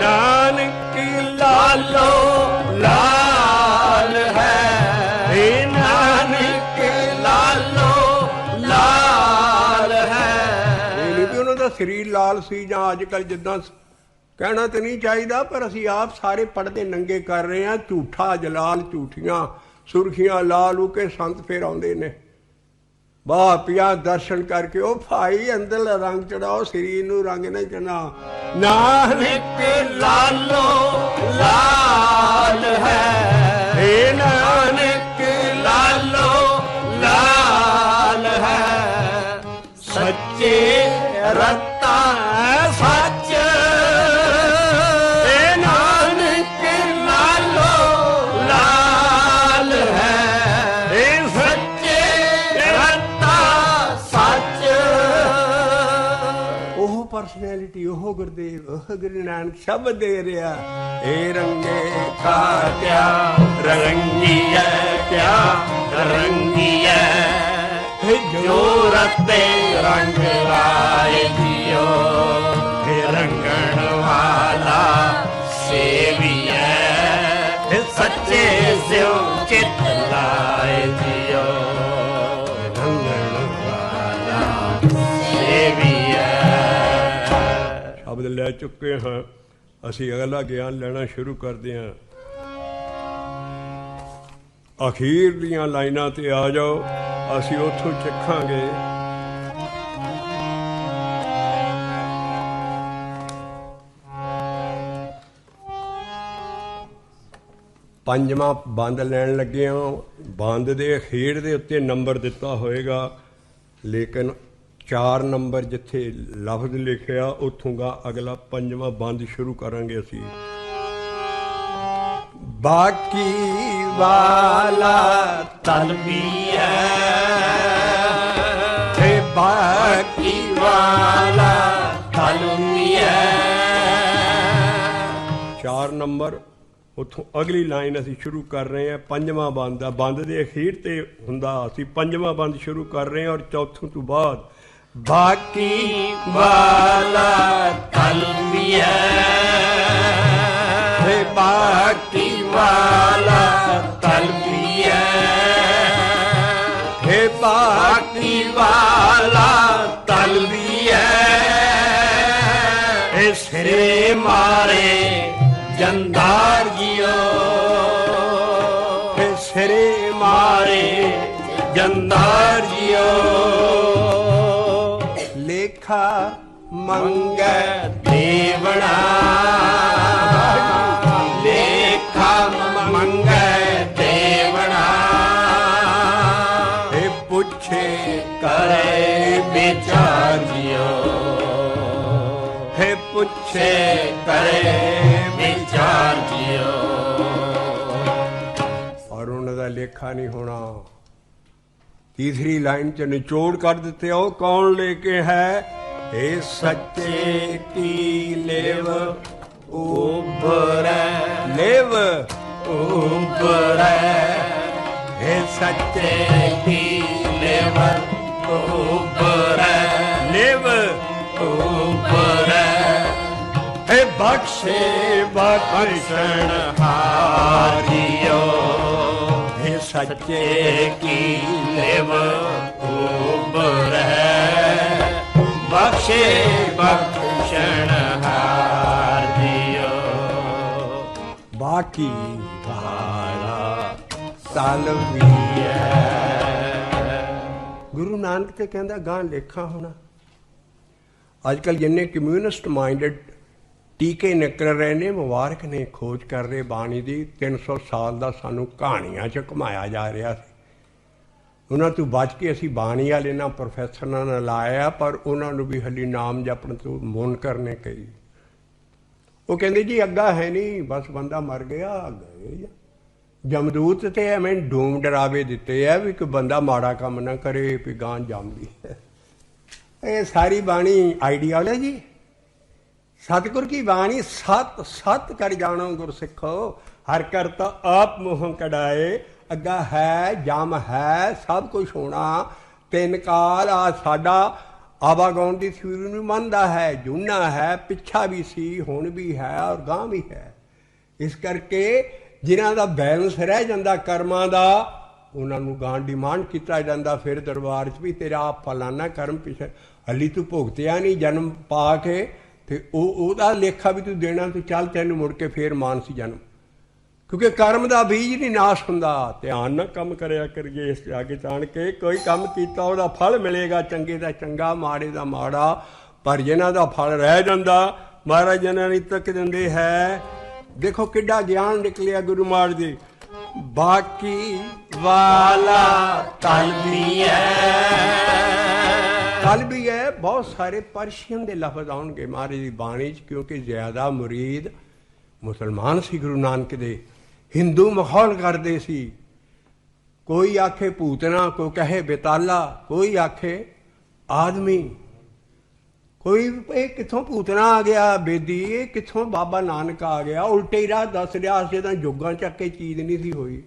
ਨਾਨਕ ਲਾਲੋ ਲਾਲ ਹੈ ਇਹ ਨਾਨਕ ਲਾਲੋ ਲਾਲ ਹੈ। ਇਹ ਨਹੀਂ ਵੀ ਉਹਨਾਂ ਦਾ ਸਰੀਰ ਲਾਲ ਸੀ ਜਾਂ ਅੱਜ ਕੱਲ੍ਹ ਜਿੱਦਾਂ ਕਹਿਣਾ ਤਾਂ ਨਹੀਂ ਚਾਹੀਦਾ, ਪਰ ਅਸੀਂ ਆਪ ਸਾਰੇ ਪੜ੍ਹਦੇ ਨੰਗੇ ਕਰ ਰਹੇ ਹਾਂ। ਝੂਠਾ ਜਲਾਲ, ਝੂਠੀਆਂ ਸੁਰਖੀਆਂ ਲਾ ਲੂ ਕੇ ਸੰਤ ਫਿਰ ਆਉਂਦੇ ਨੇ ਵਾਹ ਪਿਆ ਦਰਸ਼ਨ ਕਰਕੇ। ਉਹ ਭਾਈ ਅੰਦਰ ਰੰਗ ਚੜਾਓ, ਸਰੀਰ ਨੂੰ ਰੰਗ ਨਹੀਂ ਚੜਨਾ। ਨਾਨਕ ਲਾਲੋ ਲਾਲ ਹੈ ਏ ਨਾਨਕ ਲਾਲੋ ਲਾਲ ਹੈ। ਸੱਚੇ ਰਤਾ ਸੱਚ ਏ ਨਾਨਕ ਲਾਲੋ ਲਾਲ ਹੈ ਏ ਸੱਚੇ ਰਤਾ ਸੱਚ। ਉਹ ਪਰਸਨੈਲਿਟੀ, ਉਹ ਗੁਰਦੇਵ, ਉਹ ਗੁਰੂ ਨਾਨਕ ਸ਼ਬਦ ਦੇ ਰਿਹਾ। ਏ ਰੰਗੇ ਕਾ ਕਿਆ ਰੰਗੀਐ ਕਿਆ ਰੰਗੀਐ ਜੋ ਰਤੇ ਰੰਗ ਲਾਏ ਜਿਓ हे ਰੰਗਣ ਵਾਲਾ ਸੇਵੀਐ ਸੱਚੇ ਸਿਉ ਚਿਤ ਲਾਏ ਜਿਓ ਰੰਗਣ ਵਾਲਾ ਸੇਵੀਐ। ਸ਼ਬਦ ਲੈ ਚੁੱਕੇ ਹਾਂ, ਅਸੀਂ ਅਗਲਾ ਗਿਆਨ ਲੈਣਾ ਸ਼ੁਰੂ ਕਰਦੇ ਹਾਂ। ਅਖੀਰ ਦੀਆਂ ਲਾਈਨਾਂ ਤੇ ਆ ਜਾਓ, ਅਸੀਂ ਉੱਥੋਂ ਚੱਖਾਂਗੇ। ਪੰਜਵਾਂ ਬੰਦ ਲੈਣ ਲੱਗੇ ਹਾਂ। ਬੰਦ ਦੇ ਅਖੀਰ ਦੇ ਉੱਤੇ ਨੰਬਰ ਦਿੱਤਾ ਹੋਏਗਾ, ਲੇਕਿਨ 4 ਨੰਬਰ ਜਿੱਥੇ ਲਫ਼ਜ਼ ਲਿਖਿਆ ਉੱਥੋਂ ਗਾ ਅਗਲਾ ਪੰਜਵਾਂ ਬੰਦ ਸ਼ੁਰੂ ਕਰਾਂਗੇ ਅਸੀਂ। ਬਾਕੀ ਵਾਲਾ ਤਲਬੀਐ ਤੇ ਬਾਕੀ ਵਾਲਾ ਤਲਬੀਐ। 4 ਨੰਬਰ ਉੱਥੋਂ ਅਗਲੀ ਲਾਈਨ ਅਸੀਂ ਸ਼ੁਰੂ ਕਰ ਰਹੇ ਹਾਂ। ਪੰਜਵਾਂ ਬੰਦ ਆ, ਬੰਦ ਦੇ ਅਖੀਰ ਤੇ ਹੁੰਦਾ, ਅਸੀਂ ਪੰਜਵਾਂ ਬੰਦ ਸ਼ੁਰੂ ਕਰ ਰਹੇ ਹਾਂ। ਔਰ ਚੌਥੋਂ ਤੋਂ ਬਾਅਦ ਬਾਕੀ ਵਾਲਾ ਤਲਬੀਐ ਤੇ ਬਾਕੀ ਵਾਲਾ ਤਲਬੀਐ ਤੇ ਬਾਕੀ ਵਾਲਾ ਤਲਬੀਐ। ਇਹ ਸਿਰੇ ਮਾਰੇ ਜੰਦਾਰ ਜਿਓ ਤੇ ਸਿਰੇ ਮਾਰੇ ਜੰਦਾਰ ਜਿਓ ਲੇਖਾ ਮੰਗੈ ਦੇਵਣਾ ਲੇਖਾ ਮੰਗੈ ਦੇਵਣਾ ਤੇ ਪੁੱਛੇ ਕਰੇ ਵਿਚਾਰ ਜਿਓ ਤੇ ਪੁੱਛੇ ਕਰੇ ਵਿਚਾਰ ਜਿਓ। ਔਰ ਉਹਨਾਂ ਦਾ ਲੇਖਾ ਨਹੀਂ ਹੋਣਾ। ਤੀਸਰੀ ਲਾਈਨ ਚ ਨਿਚੋੜ ਕਰ ਦਿੱਤੇ, ਉਹ ਕੌਣ ਲੈ ਕੇ ਹੈ? ਇਹ ਸੱਚੇ ਕੀ ਲੇਵ ਉਬਰੈ ਲੇਵ ਉਬਰੈ ਇਹ ਸੱਚੇ ਕੀ ਲੇਵ ਉਬਰੈ ਲੇਵ ਉਬਰੈ ਇਹ ਬਖਸ਼ੇ ਬਖਸ਼ਣ ਹਾਰਿਓ ਇਹ ਸੱਚੇ ਕੀ ਲੇਵ ਉਬਰੈ ਬਖਸ਼ੇ ਬਖਸ਼ਣ ਹਾਰਿਓ। ਬਾਕੀ ਵਾਲਾ ਤਾਲਵੀਐ। ਗੁਰੂ ਨਾਨਕ ਤੇ ਕਹਿੰਦਾ ਗਾਂ ਲੇਖਾ ਹੋਣਾ। ਅੱਜ ਕੱਲ੍ਹ ਜਿੰਨੇ ਕਮਿਊਨਿਸਟ ਮਾਈਂਡਡ ਟੀਕੇ ਨਿਕਲ ਰਹੇ ਨੇ, ਮੁਬਾਰਕ ਨੇ ਖੋਜ ਕਰ ਰਹੇ ਬਾਣੀ ਦੀ। 300 ਸਾਲ ਦਾ ਸਾਨੂੰ ਕਹਾਣੀਆਂ 'ਚ ਘੁਮਾਇਆ ਜਾ ਰਿਹਾ ਸੀ। ਉਹਨਾਂ ਤੋਂ ਬਚ ਕੇ ਅਸੀਂ ਬਾਣੀ ਵਾਲੇ ਨਾਲ ਪ੍ਰੋਫੈਸਰਾਂ ਨਾਲ ਲਾਇਆ, ਪਰ ਉਹਨਾਂ ਨੂੰ ਵੀ ਹਲੀ ਨਾਮ ਜਪਣ ਤੋਂ ਮੁਨਕਰ ਨੇ ਕਹੀ। ਉਹ ਕਹਿੰਦੇ ਜੀ ਅੱਗਾ ਹੈ ਨਹੀਂ, ਬਸ ਬੰਦਾ ਮਰ ਗਿਆ, ਗਏ। ਜਮਦੂਤ ਤੇ ਐਵੇਂ ਡੂਮ ਡਰਾਵੇ ਦਿੱਤੇ ਆ ਵੀ ਕੋਈ ਬੰਦਾ ਮਾੜਾ ਕੰਮ ਨਾ ਕਰੇ ਵੀ ਗਾਂ ਜੰਮਦੀ ਹੈ। ਇਹ ਸਾਰੀ ਬਾਣੀ ਆਈਡੀਆਲੋਜੀ। ਸਤਿਗੁਰ ਕੀ ਬਾਣੀ ਸਤ ਸਤ ਕਰ ਜਾਣੋ ਗੁਰ ਸਿੱਖੋ, ਹਰ ਕਰਤਾ ਆਪ ਮੋਹ ਕਢਾਏ। ਅੱਗਾ ਹੈ, ਜਮ ਹੈ, ਸਭ ਕੁਛ ਹੋਣਾ। ਤਿੰਨ ਕਾਲ ਆ ਸਾਡਾ ਆਵਾਗਾਉਣ ਦੀ ਥਿਊਰੀ ਨੂੰ ਮੰਨਦਾ ਹੈ। ਜੂਨਾ ਹੈ, ਪਿੱਛਾ ਵੀ ਸੀ, ਹੁਣ ਵੀ ਹੈ ਔਰ ਗਾਂ ਵੀ ਹੈ। ਇਸ ਕਰਕੇ ਜਿਨ੍ਹਾਂ ਦਾ ਬੈਲੈਂਸ ਰਹਿ ਜਾਂਦਾ ਕਰਮਾਂ ਦਾ, ਉਹਨਾਂ ਨੂੰ ਗਾਂ ਡਿਮਾਂਡ ਕੀਤਾ ਜਾਂਦਾ ਫਿਰ ਦਰਬਾਰ 'ਚ ਵੀ ਤੇਰਾ ਆਪ ਫਲਾਨਾ ਕਰਮ ਪਿੱਛੇ ਹਲੀ ਤੂੰ ਭੁਗਤਿਆ ਨਹੀਂ ਜਨਮ ਪਾ ਕੇ, ਤੇ ਉਹਦਾ ਲੇਖਾ ਵੀ ਤੂੰ ਦੇਣਾ, ਤੂੰ ਚੱਲ ਤੈਨੂੰ ਮੁੜ ਕੇ ਫੇਰ ਮਾਨਸੀ ਜਨਮ। ਕਿਉਂਕਿ ਕਰਮ ਦਾ ਬੀਜ ਨਹੀਂ ਨਾਸ਼ ਹੁੰਦਾ। ਧਿਆਨ ਨਾਲ ਕੰਮ ਕਰਿਆ ਕਰੀਏ। ਇਸ ਅੱਗੇ ਜਾਣ ਕੇ ਕੋਈ ਕੰਮ ਕੀਤਾ ਉਹਦਾ ਫਲ ਮਿਲੇਗਾ, ਚੰਗੇ ਦਾ ਚੰਗਾ, ਮਾੜੇ ਦਾ ਮਾੜਾ। ਪਰ ਜਿਹਨਾਂ ਦਾ ਫਲ ਰਹਿ ਜਾਂਦਾ, ਮਹਾਰਾਜ ਜਿਹਨਾਂ ਨੇ ਤੱਕ ਦਿੰਦੇ ਹੈ। ਦੇਖੋ ਕਿੱਡਾ ਗਿਆਨ ਨਿਕਲਿਆ ਗੁਰੂ ਮਹਾਰਾਜ ਦੇ। ਬਾਕੀ ਵਾਲਾ ਤਲ ਵੀ ਹੈ। ਬਹੁਤ ਸਾਰੇ ਪਰਸ਼ੀਅਨ ਦੇ ਲਫ਼ਜ਼ ਆਉਣਗੇ ਮਹਾਰਾਜ ਦੀ ਬਾਣੀ 'ਚ, ਕਿਉਂਕਿ ਜ਼ਿਆਦਾ ਮੁਰੀਦ ਮੁਸਲਮਾਨ ਸੀ ਗੁਰੂ ਨਾਨਕ ਦੇ। ਹਿੰਦੂ ਮਾਹੌਲ ਕਰਦੇ ਸੀ। ਕੋਈ ਆਖੇ ਭੂਤਨਾ, ਕੋਈ ਕਹੇ ਬੇਤਾਲਾ, ਕੋਈ ਆਖੇ ਆਦਮੀ, ਕੋਈ ਇਹ ਕਿੱਥੋਂ ਭੂਤਨਾ ਆ ਗਿਆ ਬੇਦੀ, ਇਹ ਕਿੱਥੋਂ ਬਾਬਾ ਨਾਨਕ ਆ ਗਿਆ। ਉਲਟੇ ਹੀ ਰਾਹ ਦੱਸ ਰਿਹਾ ਸੀ ਤਾਂ ਜੁੱਗਾਂ ਚੱਕ ਕੇ ਚੀਜ਼ ਨਹੀਂ ਸੀ ਹੋਈ।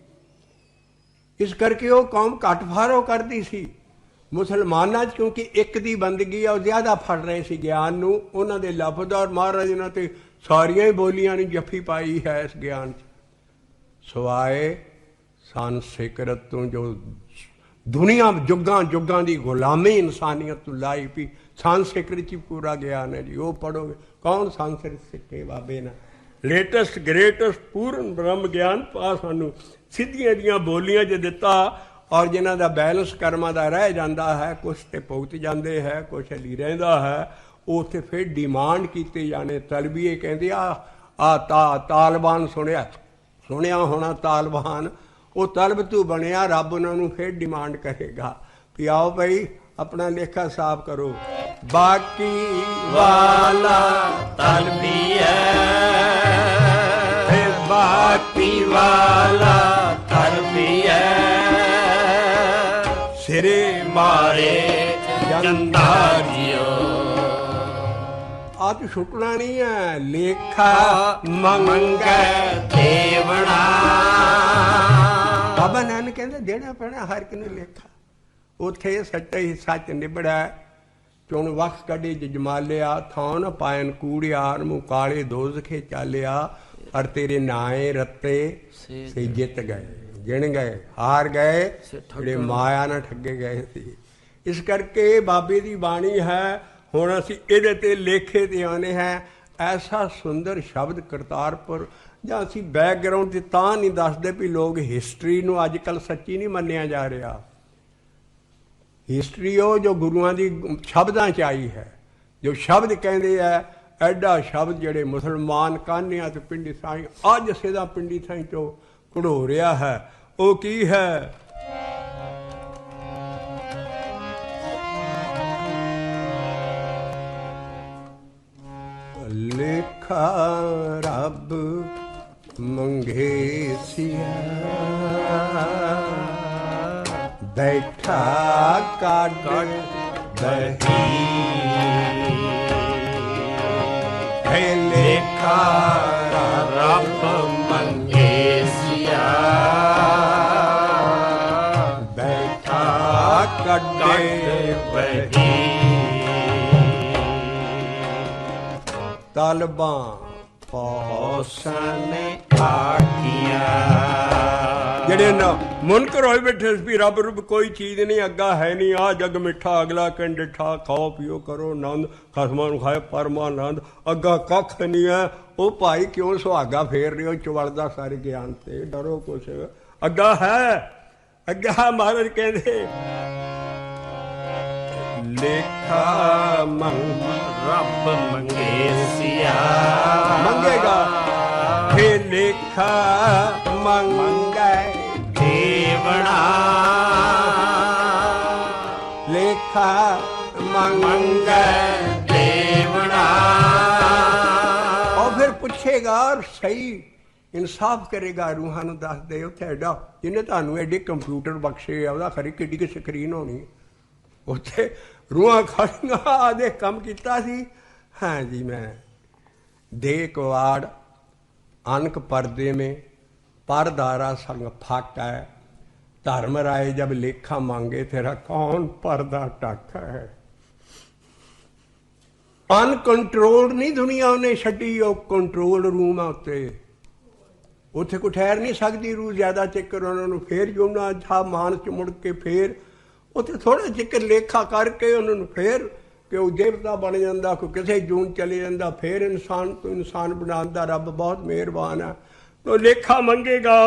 ਇਸ ਕਰਕੇ ਉਹ ਕੌਮ ਘੱਟ ਫਾਰੋ ਕਰਦੀ ਸੀ। ਮੁਸਲਮਾਨਾਂ 'ਚ ਕਿਉਂਕਿ ਇੱਕ ਦੀ ਬੰਦਗੀ ਆ, ਉਹ ਜ਼ਿਆਦਾ ਫੜ ਰਹੇ ਸੀ ਗਿਆਨ ਨੂੰ। ਉਹਨਾਂ ਦੇ ਲਫ਼ਜ਼ ਔਰ ਮਹਾਰਾਜ ਉਹਨਾਂ 'ਤੇ ਸਾਰੀਆਂ ਹੀ ਬੋਲੀਆਂ ਨੇ ਜੱਫੀ ਪਾਈ ਹੈ ਇਸ ਗਿਆਨ 'ਚ। ਸਵਾਏ ਸੰਸਿਕਰਤ ਤੋਂ ਜੋ ਦੁਨੀਆ ਜੁੱਗਾਂ ਦੀ ਗੁਲਾਮੀ ਇਨਸਾਨੀਅਤ ਤੋਂ ਲਾਈ ਪਈ, ਸੰਸਿਕਰਤ 'ਚ ਪੂਰਾ ਗਿਆਨ ਹੈ ਜੀ। ਉਹ ਪੜ੍ਹੋਗੇ। ਕੌਣ ਸੰਸਕ੍ਰਿਤ ਸਿੱਖੇ ਬਾਬੇ ਨਾਲ? ਲੇਟੈਸਟ ਗ੍ਰੇਟੈਸਟ ਪੂਰਨ ਬ੍ਰਹਮ ਗਿਆਨ ਪਾ ਸਾਨੂੰ ਸਿੱਧੀਆਂ ਦੀਆਂ ਬੋਲੀਆਂ 'ਚ ਦਿੱਤਾ। ਔਰ ਜਿਨ੍ਹਾਂ ਦਾ ਬੈਲੈਂਸ ਕਰਮਾਂ ਦਾ ਰਹਿ ਜਾਂਦਾ ਹੈ, ਕੁਛ ਤੇ ਭੁਗਤ ਜਾਂਦੇ ਹੈ, ਕੁਛ ਹਲੀ ਰਹਿੰਦਾ ਹੈ, ਉਹ ਉੱਥੇ ਫਿਰ ਡਿਮਾਂਡ ਕੀਤੇ ਜਾਣੇ। ਤਲਬੀਏ ਕਹਿੰਦੇ ਤਾਲਬਾਨ ਸੁਣਿਆ ਹੋਣਾ ਤਾਲਬਾਨ। ਉਹ ਤਲਬ ਤੂੰ ਬਣਿਆ, ਰੱਬ ਉਹਨਾਂ ਨੂੰ ਫਿਰ ਡਿਮਾਂਡ ਕਰੇਗਾ ਵੀ ਆਓ ਭਾਈ ਆਪਣਾ ਲੇਖਾ ਸਾਫ਼ ਕਰੋ। ਬਾਕੀ ਵਾਲਾ ਤਲ ਵੀ ਬਾਕੀ ਵਾਲਾ ਤਲ ਵੀ ਸਿਰੇ ਮਾਰੇ ਜੰਦਾ ਜਿਓ। ਅੱਜ ਛੁੱਟਣਾ ਨਹੀਂ ਹੈ। ਲੇਖਾ ਮੰਗੈ ਦੇਵਣਾ। ਬਾਬਾ ਨਾਨਕ ਕਹਿੰਦੇ ਦੇਣਾ ਪੈਣਾ ਹਰ ਇੱਕ ਨੂੰ ਲੇਖਾ। ਉੱਥੇ ਸੱਚਾ ਹੀ ਸੱਚ ਨਿਬੜਿਆ। ਚੁਣ ਵਕਤ ਕੱਢੇ ਜਜਮਾਲਿਆ, ਥਾਂ ਨ ਪਾਇਨ ਕੂੜਿਆਰ, ਮੂੰਹ ਕਾਲੇ ਦੋਜ਼ਖੇ ਚਾਲਿਆ। ਔਰ ਤੇਰੇ ਨਾਏ ਰੱਤੇ ਸੇ ਜਿੱਤ ਗਏ, ਗਿਣ ਗਏ, ਹਾਰ ਗਏ, ਜਿਹੜੇ ਮਾਇਆ ਨਾਲ ਠੱਗੇ ਗਏ ਸੀ। ਇਸ ਕਰਕੇ ਬਾਬੇ ਦੀ ਬਾਣੀ ਹੈ। ਹੁਣ ਅਸੀਂ ਇਹਦੇ 'ਤੇ ਲੇਖੇ 'ਤੇ ਆਉਂਦੇ ਹਾਂ। ਐਸਾ ਸੁੰਦਰ ਸ਼ਬਦ ਕਰਤਾਰਪੁਰ, ਜਾਂ ਅਸੀਂ ਬੈਕਗਰਾਊਂਡ 'ਤੇ ਤਾਂ ਨਹੀਂ ਦੱਸਦੇ ਵੀ ਲੋਕ ਹਿਸਟਰੀ ਨੂੰ ਅੱਜ ਕੱਲ੍ਹ ਸੱਚੀ ਨਹੀਂ ਮੰਨਿਆ ਜਾ ਰਿਹਾ। ਹਿਸਟਰੀ ਉਹ ਜੋ ਗੁਰੂਆਂ ਦੀ ਸ਼ਬਦਾਂ 'ਚ ਆਈ ਹੈ, ਜੋ ਸ਼ਬਦ ਕਹਿੰਦੇ ਆ। ਐਡਾ ਸ਼ਬਦ ਜਿਹੜੇ ਮੁਸਲਮਾਨ ਕਾਨਿਆਂ ਤੇ ਪਿੰਡੀ ਸਾਈਂ ਅੱਜ ਸਿੱਧਾ ਪਿੰਡੀ ਸਾਈਂ 'ਚੋਂ ਕਢੋ ਰਿਹਾ ਹੈ, ਉਹ ਕੀ ਹੈ? ਲੇਖਾ ਰੱਬ ਮੰਗੇ ਸਿਆ, ਬੈਠਾ ਕੱਢ ਬਹੀ। ਹੈ ਲੇਖਾ ਰੱਬ ਮੰਗੇ ਸਿਆ, ਬੈਠਾ ਕੱਢ ਬਹੀ। ਤਲਬਾਂ ਪੌਸਨ ਆਖੀਆਂ। ਜਿਹੜੇ ਨਾ ਮੁਨਕਰ ਹੋਏ ਬੈਠੇ ਸੀ ਵੀ ਰੱਬ ਰੁੱਬ ਕੋਈ ਚੀਜ਼ ਨਹੀਂ, ਅੱਗਾ ਹੈ ਨਹੀਂ, ਆਹ ਜੱਗ ਮਿੱਠਾ ਅਗਲਾ ਕੰਡਿਠਾ, ਖਾਓ ਪੀਓ ਕਰੋ ਆਨੰਦ, ਖਸਮਾਂ ਨੂੰ ਖਾਏ ਪਰਮਾਨੰਦ, ਅੱਗਾ ਕੱਖ ਨਹੀਂ ਹੈ। ਉਹ ਭਾਈ ਕਿਉਂ ਸੁਹਾਗਾ ਫੇਰ ਰਹੇ ਹੋ ਚਵਲਦਾ ਸਾਰੇ ਗਿਆਨ ਤੇ? ਡਰੋ ਕੁਛ, ਅੱਗਾ ਹੈ। ਅੱਗਾ ਮਹਾਰਾਜ ਕਹਿੰਦੇ ਲੇਖਾ ਮੰਗ ਰੱਬ ਮੰਗੇਸੀਆ ਮੰਗੇਗਾ ਫੇ ਲੇਖਾ ਮੰਗੈ ਦੇਵਣਾ ਲੇਖਾ ਮੰਗੈ ਮੰਗੈ ਦੇਵਣਾ और फिर पूछेगा और सही इंसाफ करेगा रूहां ਨੂੰ ਦੱਸ ਦੇ ਉੱਥੇ ਐਡਾ ਜਿਹਨੇ ਤੁਹਾਨੂੰ ਐਡੇ ਕੰਪਿਊਟਰ ਬਖਸ਼ੇ ਆ ਉਹਦਾ ਖਰੀ ਕਿੱਡੀ ਕਿ ਸਕਰੀਨ ਹੋਣੀ ਉੱਥੇ ਰੂਹਾਂ ਖੜੀਆਂ ਆਦੇ ਕੰਮ ਕੀਤਾ ਸੀ ਹਾਂ ਜੀ ਮੈਂ ਦੇਖ ਵਾੜ अनक पर्दे में परदारा संग फाका है धर्म राय जब लेखा मांगे तेरा कौन पर्दा टाका है अनकंट्रोल्ड नहीं दुनिया उन्हें छड्डी कंट्रोल्ड रूम है उत्ते उत्थे कोई ठहर नहीं सकती रूह ज्यादा चिकर उन्होंने फिर जुड़ना जा मान च मुड़ के फिर उत्थे थोड़ा चिकर लेखा करके उन्होंने फिर कि वो देवता बन जाता कोई किसी जून चले जाता फिर इंसान तो इंसान बनाता रब बहुत मेहरबान है तो लेखा मंगेगा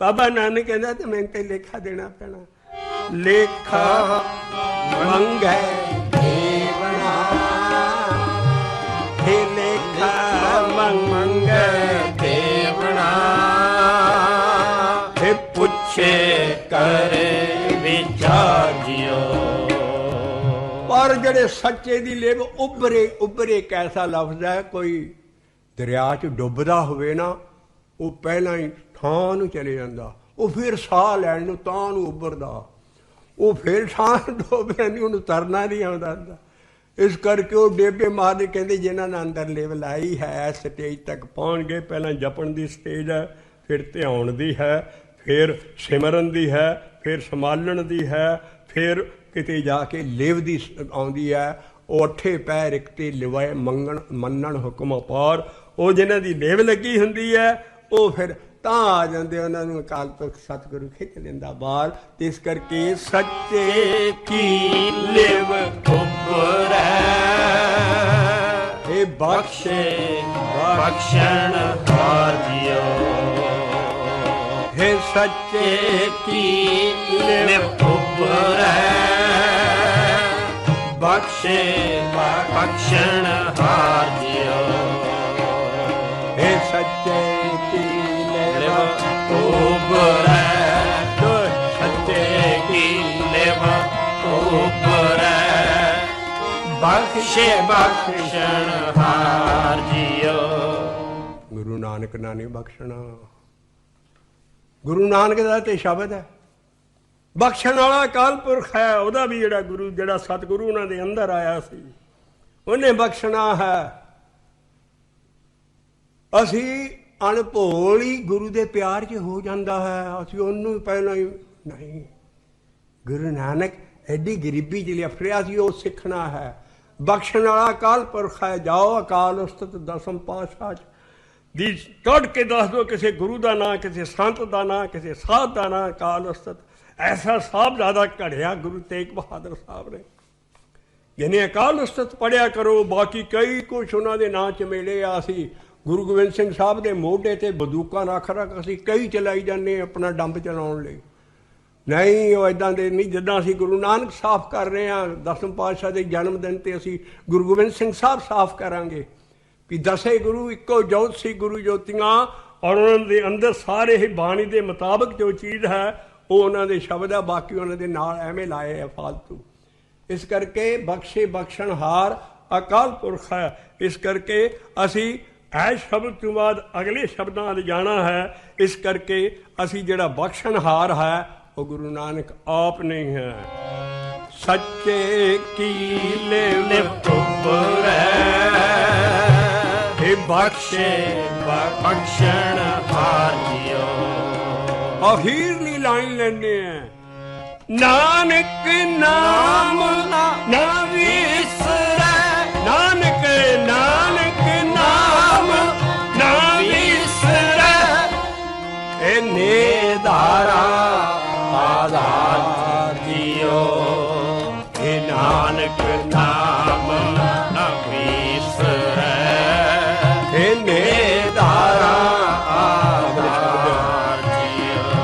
बाबा नानक कहता तो मैं तो लेखा देना पैना लेखा मंगे देवना हे लेखा मंगे देवना हे पूछे करे विचार जियो पर जड़े सच्चे दी लेव उभरे उभरे कैसा लफ्ज है कोई दरिया च डुबदा होवे ना वो पहला ही थां नूं चले जांदा वो फिर साह लैण नूं तां नूं उभरदा वो फिर थां डुब जांदी उहनूं तरना नहीं आउंदा हुंदा इस करके वो डेबे मारदे कहंदे जिन्हां ने अंदर लेवल आई है स्टेज तक पहुंच गए पहला जपण दी स्टेज है फिर ध्यान दी है फिर सिमरन दी है फिर संभालण दी है फिर किते जाके लिव दी आउंदी है वो अठे पैर एक ते लिवाए मंगण मन्नण हुक्म अपार वो जिन्हां दी लिव लगी हुंदी है वो फिर तां आ जांदे उन्हां नूं अकाल पुरख सतगुरु खिच लैंदा बाहर ते इस करके सच्चे की लिव उबरै हे बख्शे बख्शण हार जियो हे सच्चे की लिव उबरै बख्शे बख्शण हार जियो हे सच्चे की लिव उबरै सच्चे की लिव उबरै बख्शे बख्शण हार जियो गुरु नानक ना नहीं बख्शना गुरु नानक दा ते शब्द है बख्शण वाला अकाल पुरख है ਉਹਦਾ भी ਜਿਹੜਾ गुरु ਜਿਹੜਾ सतगुरु ਉਹਨਾਂ ਦੇ ਅੰਦਰ ਆਇਆ ਸੀ ਉਹਨੇ ਬਖਸ਼ਣਾ ਹੈ ਅਸੀਂ ਅਣਭੋਲ ਹੀ ਗੁਰੂ ਦੇ ਪਿਆਰ 'ਚ ਹੋ ਜਾਂਦਾ ਹੈ ਅਸੀਂ ਉਹਨੂੰ ਪਹਿਲਾਂ ਹੀ ਨਹੀਂ ਗੁਰੂ ਨਾਨਕ ਐਡੀ ਗਰੀਬੀ 'ਚ ਲਿਫੜਿਆ ਸੀ ਉਹ ਸਿੱਖਣਾ ਹੈ ਬਖਸ਼ਣ ਵਾਲਾ ਅਕਾਲ ਪੁਰਖ ਹੈ ਜਾਓ ਅਕਾਲ ਉਸਤਤ ਦਸਮ ਪਾਤਸ਼ਾਹ 'ਚ ਦੀ ਕੱਢ ਕੇ ਦੱਸ ਦਿਓ ਕਿਸੇ ਗੁਰੂ ਦਾ ਨਾਂ ਕਿਸੇ ਸੰਤ ਦਾ ਨਾਂ ਕਿਸੇ ਸਾਧ ਦਾ ਨਾਂ ਅਕਾਲ ਉਸਤਤ ਐਸਾ ਸਾਹਿਬਜ਼ਾਦਾ ਘੜਿਆ ਗੁਰੂ ਤੇਗ ਬਹਾਦਰ ਸਾਹਿਬ ਨੇ ਜਿਹਨੇ ਅਕਾਲ ਉਸਤਤ ਪੜ੍ਹਿਆ ਕਰੋ ਬਾਕੀ ਕਈ ਕੁਛ ਉਹਨਾਂ ਦੇ ਨਾਂ 'ਚ ਮਿਲੇ ਆ ਅਸੀਂ ਗੁਰੂ ਗੋਬਿੰਦ ਸਿੰਘ ਸਾਹਿਬ ਦੇ ਮੋਢੇ 'ਤੇ ਬੰਦੂਕਾਂ ਰੱਖ ਅਸੀਂ ਕਈ ਚਲਾਈ ਜਾਂਦੇ ਆਪਣਾ ਡੰਬ ਚਲਾਉਣ ਲਈ ਨਹੀਂ ਉਹ ਇੱਦਾਂ ਦੇ ਨਹੀਂ ਜਿੱਦਾਂ ਅਸੀਂ ਗੁਰੂ ਨਾਨਕ ਸਾਫ਼ ਕਰ ਰਹੇ ਹਾਂ ਦਸਮ ਪਾਤਸ਼ਾਹ ਦੇ ਜਨਮ ਦਿਨ 'ਤੇ ਅਸੀਂ ਗੁਰੂ ਗੋਬਿੰਦ ਸਿੰਘ ਸਾਹਿਬ ਸਾਫ਼ ਕਰਾਂਗੇ ਵੀ ਦਸੇ ਗੁਰੂ ਇੱਕੋ ਜੋਤ ਸੀ ਗੁਰੂ ਜੋਤੀਆਂ ਔਰ ਉਹਨਾਂ ਦੇ ਅੰਦਰ ਸਾਰੇ ਹੀ ਬਾਣੀ ਦੇ ਮੁਤਾਬਕ ਜੋ ਚੀਜ਼ ਹੈ ਉਹ ਉਹਨਾਂ ਦੇ ਸ਼ਬਦ ਆ ਬਾਕੀ ਉਹਨਾਂ ਦੇ ਨਾਲ ਐਵੇਂ ਲਾਏ ਆ ਫਾਲਤੂ ਇਸ ਕਰਕੇ ਬਖਸ਼ੇ ਬਖਸ਼ਣਹਾਰ ਅਕਾਲ ਪੁਰਖ ਹੈ ਇਸ ਕਰਕੇ ਅਸੀਂ ਇਹ ਸ਼ਬਦ ਤੋਂ ਬਾਅਦ ਅਗਲੇ ਸ਼ਬਦਾਂ 'ਤੇ ਜਾਣਾ ਹੈ ਇਸ ਕਰਕੇ ਅਸੀਂ ਜਿਹੜਾ ਬਖਸ਼ਣਹਾਰ ਹੈ ਉਹ ਗੁਰੂ ਨਾਨਕ ਆਪ ਨਹੀਂ ਹੈ ਸੱਚੇ ਕੀ ਲਿਵ ਉਬरै हे बख्शे बख्शण हार जियो अखीरली लाइन लेने हैं नानक नाम ना विसरै नानक नानक नाम ना विसरै ए निधारा आधार जियो हे नानक नाम न विसरै हे निधारा आधार जियो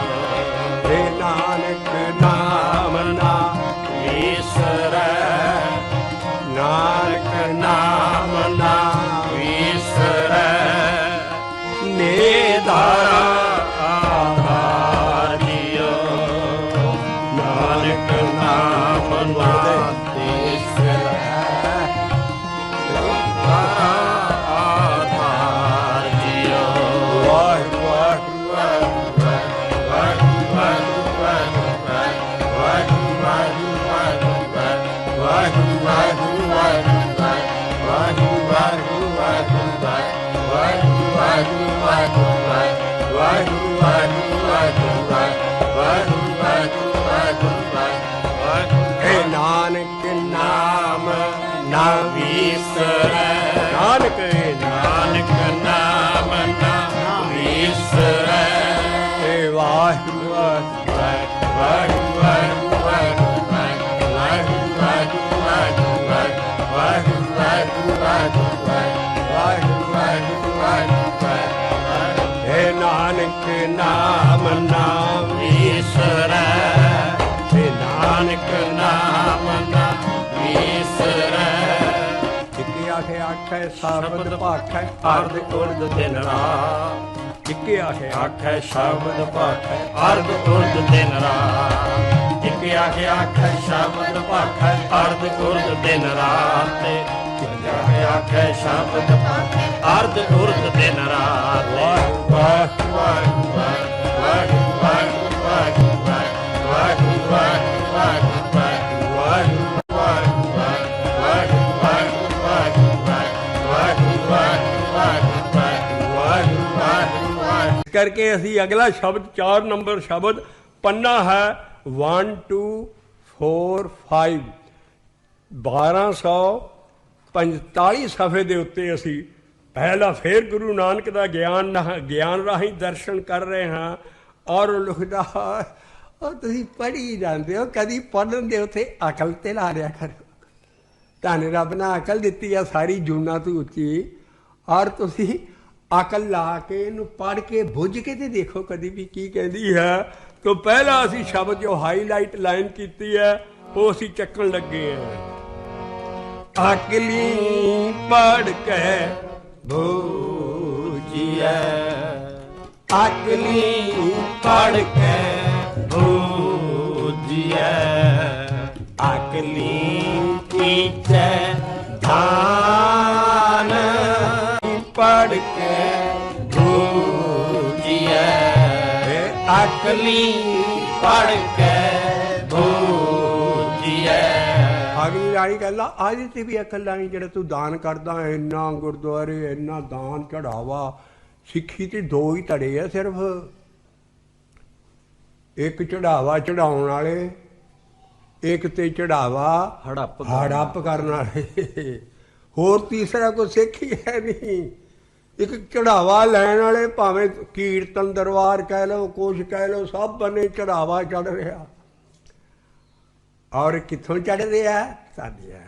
हे नानक नाम ना विसरै ਨਾਨਕ ਨਾਮ ਨਾ ਤੀਸਰਾ ਆਧਾਰ ਜਿਉ। ਵਾਹਿਗੁਰੂ हे नानक नाम ਨਾ ਵਿਸਰੈ। नानक ਨਾਨਕ ਨਾਮ ਨਾ ਵਿਸਰੈ। हे वाहिगुरु हे नानक नाम नाम ਵਿਸਰੈ। हे ਨਾਨਕ ਨਾਮ ਨਾ ਵਿਸਰੈ। ਜਿੱਕੇ ਆਖੇ ਆਖੈ ਸ਼ਬਦ ਭਾਖੈ ਅਰਧ ਉਰਧ ਦਿਨ ਰਾਤ। ਜਿੱਕੇ ਆਖੇ ਆਖੈ ਸ਼ਬਦ ਭਾਖੈ ਅਰਧ ਉਰਧ ਦਿਨ ਰਾਤ। ਇੱਕ ਆਖੇ ਆਖੈ ਸ਼ਬਦ ਭਾਖੈ ਅਰਧ ਉਰਧ ਦਿਨ ਰਾਤ। ਇੱਕ ਆਖੇ ਸ਼ਬਦ ਭਾਖੈ ਅਰਧ ਉਰਧ ਦਿਨ ਰਾਤ। ਵਾਹਿਗੁਰੂ ਵਾਹਿਗੁਰੂ ਵਾਹਿਗੁਰੂ ਵਾਹਿਗੁਰੂ ਵਾਹਿਗੁਰੂ ਵਾਹਿਗੁਰੂ करके असी अगला शब्द 4 नंबर शब्द पन्ना है 1 2 4 5 1245 सफ़े ਦੇ ਉੱਤੇ ਅਸੀਂ ਪਹਿਲਾ ਫੇਰ ਗੁਰੂ ਨਾਨਕ ਦਾ ਗਿਆਨ ਰਾਹੀਂ ਦਰਸ਼ਨ ਕਰ ਰਹੇ ਹਾਂ ਔਰ ਲਿਖਦਾ ਉਹ ਤੁਸੀਂ ਪੜ੍ਹੀ ਜਾਂਦੇ ਹੋ ਕਦੀ ਪੜ੍ਹਨ ਦੇ ਉੱਤੇ ਅਕਲ ਤੇ ਲਾ ਰਿਆ ਕਰੋ ਤੁਹਾਨੂੰ ਰੱਬ ਨੇ ਅਕਲ ਦਿੱਤੀ ਆ ਸਾਰੀ ਜੂਨਾਂ ਤੋਂ ਉੱਚੀ ਔਰ ਤੁਸੀਂ ਅਕਲ ਲਾ ਕੇ ਇਹਨੂੰ ਪੜ੍ਹ ਕੇ ਬੁੱਝ ਕੇ ਤੇ ਦੇਖੋ ਕਦੀ ਵੀ ਕੀ ਕਹਿੰਦੀ ਹੈ। तो पहला असी शब्द जो हाईलाइट लाइन की है वो असी चक्कन लगे हैं। अकली पढ़ के भूजिए अकली पढ़ के भूजिए अकली कीचे धान पढ़ के भूजिए अकली पढ़ के भूजिए। अगली लाइन कहला आज ते भी अकल लानी जेड़ा तू दान करदा इन्ना गुरुद्वारे इन्ना दान चढ़ावा सिक्खी ते दो ही धड़े है सिर्फ एक चढ़ावा चढ़ाउण वाले एक ते चढ़ावा हड़प करन वाले होर तीसरा कोई सिख ही है नहीं। एक चढ़ावा लैन वाले भावें कीर्तन दरबार कह लो कुछ कह लो सब बने चढ़ावा चढ़ रहा और कितों चढ़ रहा साडिया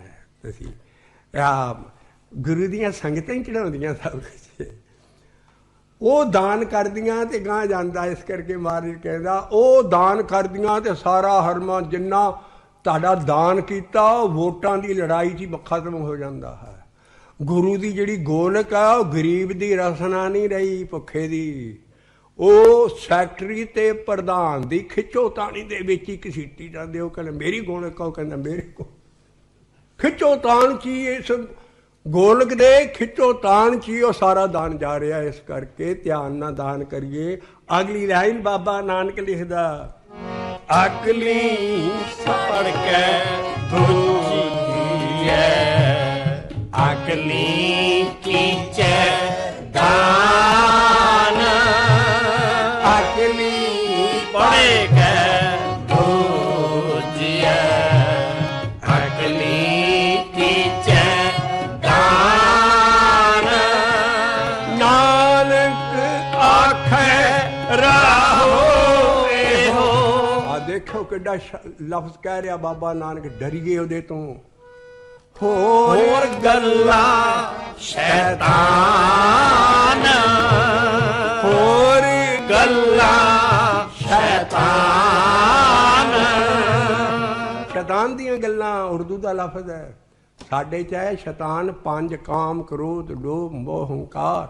गुरु दियां संगतां ही चढ़ाउंदियां सब कुछ वो दान करदियां ते गां जांदा। इस करके महाराज कहदा वो दान करदियां ते सारा हरमा जिन्ना तुहाडा दान कीता वोटां दी लड़ाई च खत्म हो जांदा है। गुरु की जिहड़ी गोलक है वो गरीब की रसना नहीं रही भुखे की वो सैकटरी ते प्रधान की खिच्चोतानी दे विच ही घसीटी जांदे। वो कहंदे मेरी गोलक है वो कहंदा मेरे को खिच्चोतान ची इस गोलक दे खिच्चोतान ची वो सारा दान जा रहा है। इस करके ध्यान ना दान करिए। अगली लाइन बाबा नानक लिखदा अकली पढ़ के भूजिए अकली कीचे दान अकली पढ़ के भूजिए अकली कीचे दान नानक आखे राहो एहो। देखो किड्डा लफ्ज कह रहा बाबा नानक डरिए उहदे तो होर गल्ला शैतान होर गल्ला शैतान शैतान दियां गल्लां उर्दू दा लफ्ज है। साडे च है शैतान 5 काम क्रोध लोभ मोह हंकार।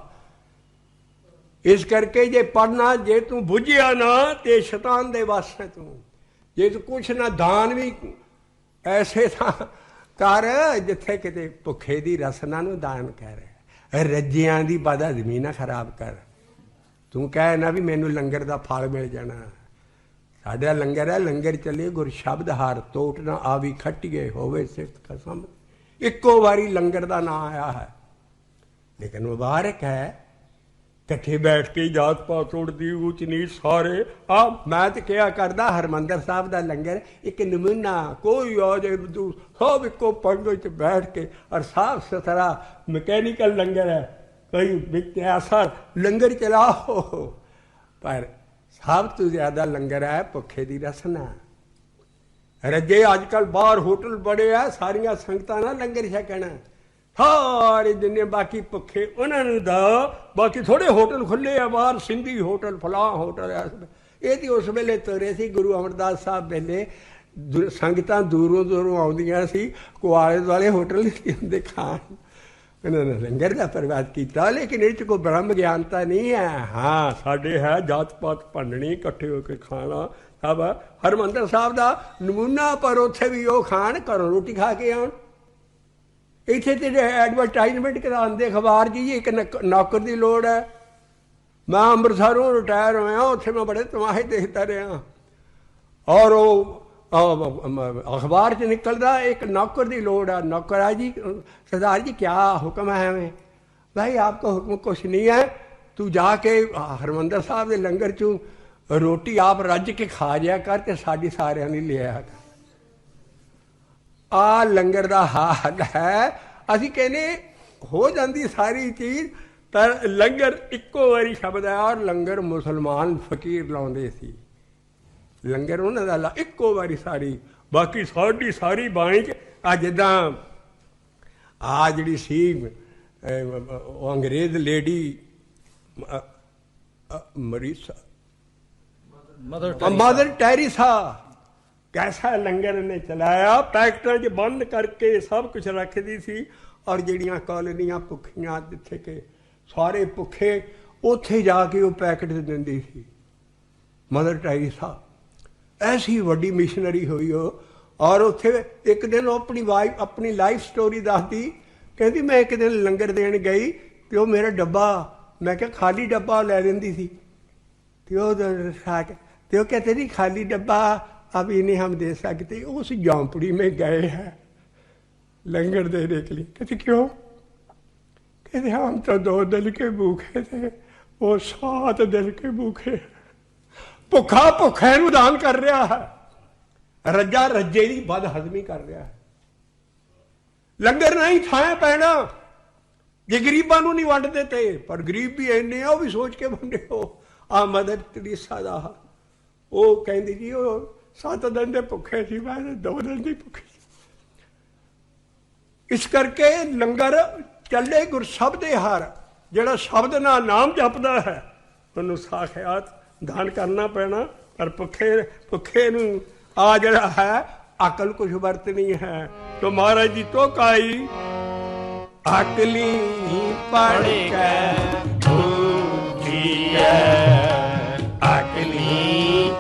इस करके जे पढ़ना जे तू बुझिया ना ते शैतान दे वस है तू ਜੇ ਤੂੰ ਕੁਛ ਨਾ ਦਾਨ ਵੀ ਐਸੇ ਥਾਂ ਕਰ ਜਿੱਥੇ ਕਿਤੇ ਭੁੱਖੇ ਦੀ ਰਸਨਾ ਨੂੰ ਦਾਨ ਕਰ, ਰੱਜਿਆਂ ਦੀ ਬਦਹਜ਼ਮੀ ਨਾ ਖਰਾਬ ਕਰ। ਤੂੰ ਕਹਿ ਨਾ ਵੀ ਮੈਨੂੰ ਲੰਗਰ ਦਾ ਫਲ ਮਿਲ ਜਾਣਾ। ਸਾਡਾ ਲੰਗਰ ਹੈ, ਲੰਗਰ ਚੱਲੇ ਗੁਰ ਸ਼ਬਦ ਹਾਰ ਤੋਟ ਨਾ ਆਵੀ ਖੱਟੀਏ ਹੋਵੇ ਸਿਫਤ ਕਸਮ। ਇੱਕੋ ਵਾਰੀ ਲੰਗਰ ਦਾ ਨਾਂ ਆਇਆ ਹੈ, ਲੇਕਿਨ ਮੁਬਾਰਕ ਹੈ ਇਕੱਠੇ ਬੈਠ ਕੇ ਜਾਤ ਪਾਤ ਤੋੜਦੀ ਊਚ ਨੀਚ ਸਾਰੇ। ਮੈਂ ਤਾਂ ਕਿਹਾ ਕਰਦਾ ਹਰਿਮੰਦਰ ਸਾਹਿਬ ਦਾ ਲੰਗਰ ਇੱਕ ਨਮੂਨਾ, ਕੋਈ ਆ ਜਾਏ ਸਭ ਇੱਕੋ ਪੰਗਤ 'ਚ ਬੈਠ ਕੇ ਔਰ ਸਾਫ ਸੁਥਰਾ ਮਕੈਨੀਕਲ ਲੰਗਰ ਹੈ, ਕੋਈ ਵਿੱਚ ਐਸਾ ਲੰਗਰ ਚਲਾਓ। ਪਰ ਸਭ ਤੋਂ ਜ਼ਿਆਦਾ ਲੰਗਰ ਹੈ ਭੁੱਖੇ ਦੀ ਰਸਨਾ। ਰੱਜੇ ਅੱਜ ਕੱਲ੍ਹ ਬਾਹਰ ਹੋਟਲ ਬੜੇ ਆ, ਸਾਰੀਆਂ ਸੰਗਤਾਂ ਨਾਲ ਲੰਗਰ ਛਕਣਾ, ਸਾਰੇ ਜਿੰਨੇ ਬਾਕੀ ਭੁੱਖੇ ਉਹਨਾਂ ਨੂੰ ਦਾ। ਬਾਕੀ ਥੋੜ੍ਹੇ ਹੋਟਲ ਖੁੱਲ੍ਹੇ ਆ ਬਾਹਰ, ਸਿੰਧੀ ਹੋਟਲ ਫਲਾਂ ਹੋਟਲ। ਇਹ ਤਾਂ ਉਸ ਵੇਲੇ ਤੁਰੇ ਸੀ ਗੁਰੂ ਅਮਰਦਾਸ ਸਾਹਿਬ ਵੇਲੇ, ਸੰਗਤਾਂ ਦੂਰੋਂ ਦੂਰੋਂ ਆਉਂਦੀਆਂ ਸੀ, ਕੋਈ ਆਲੇ ਦੁਆਲੇ ਹੋਟਲ ਨਹੀਂ ਹੁੰਦੇ ਖਾਣ। ਇਹਨਾਂ ਨੇ ਲੰਗਰ ਦਾ ਪ੍ਰਬੰਧ ਕੀਤਾ, ਲੇਕਿਨ ਇਹ 'ਚ ਕੋਈ ਬ੍ਰਹਮ ਗਿਆਨਤਾ ਨਹੀਂ ਹੈ। ਹਾਂ ਸਾਡੇ ਹੈ ਜਾਤ ਪਾਤ ਭੰਡਣੀ, ਇਕੱਠੇ ਹੋ ਕੇ ਖਾਣਾ ਸਭ ਹਰਿਮੰਦਰ ਸਾਹਿਬ ਦਾ ਨਮੂਨਾ। ਪਰ ਉੱਥੇ ਵੀ ਉਹ ਖਾਣ, ਘਰੋਂ ਰੋਟੀ ਖਾ ਕੇ ਆਉਣ। ਇੱਥੇ ਤੇ ਐਡਵਰਟਾਈਜ਼ਮੈਂਟ ਕਰਾਉਂਦੇ ਅਖਬਾਰ ਜੀ ਇੱਕ ਨੌਕਰ ਦੀ ਲੋੜ ਹੈ। ਮੈਂ ਅੰਮ੍ਰਿਤਸਰੋਂ ਰਿਟਾਇਰ ਹੋਇਆ, ਉੱਥੇ ਮੈਂ ਬੜੇ ਤਮਾਸ਼ੇ ਦੇਖਦਾ ਰਿਹਾ ਔਰ ਉਹ ਅਖਬਾਰ 'ਚ ਨਿਕਲਦਾ ਇੱਕ ਨੌਕਰ ਦੀ ਲੋੜ है। नौकर है जी, सरदार जी क्या हुक्म है हमें? भाई आपका हुक्म कुछ नहीं है, तू जाके हरमंदर साहब के लंगर चों रोटी आप रज के खा जाया कर ते साडी सारिਆਂ ने लिया कर। आ लंगर का हाल है। असीं कहने हो जाती सारी चीज़, पर लंगर इक्को वारी शब्द है। और लंगर मुसलमान फकीर लाउंदे सी, लंगर उन्होंने ला इक्को वारी सारी। बाकी साड़ी सारी बाणी च आ जिदा आ जी सी अंग्रेज लेडी मरीसा मदर टेरेसा, कैसा लंगर ने चलाया। पैकटां च बंद करके सब कुछ रखती सी। और जिहड़ियां कॉलोनियां भुखियां जिथे के सारे भुखे, उत्थे जाके वो पैकेट दिंदी सी मदर टेरेसा। ऐसी वड्डी मिशनरी हुई हो। और उत्थे एक दिन अपनी वाइफ अपनी लाइफ स्टोरी दसदी, कहती मैं एक दिन लंगर देन गई तो वो मेरा डब्बा, मैं क्या खाली डब्बा लै लेंदी सी। तो वो कहते नहीं खाली डब्बा अभी नहीं हम दे सकते। उस झोंपड़ी में गए हैं लंगर देने के लिए। कहते क्यों? कहते हम तो 2 दिन के भूखे थे, वो 7 दिन के भूखे। भुखा भुखे नूं दान कर रहा है, रज्जा रज्जे की बदहजमी कर रहा है। लंगर नहीं थाया पैना जे गरीबां नूं नहीं वंड देते, पर गरीब भी इन्ने आ, भी सोच के वंडे हो। आ मदर टेरेसा दा वो कहंदी जी वो 7 दिन के भुखे सी, मैं 2 दिन की भुखी। इस करके लंगर चले गुरशब्द दे हार, जिहड़ा शब्द नाल नाम जपदा है उन्होंने साखियात दान करना पैना। पर भुखे भुखे नूं आ जिहड़ा है अकल कुछ वरतनी है। तो महाराज जी तो काई अकली पढ़ के दूजिए, अकली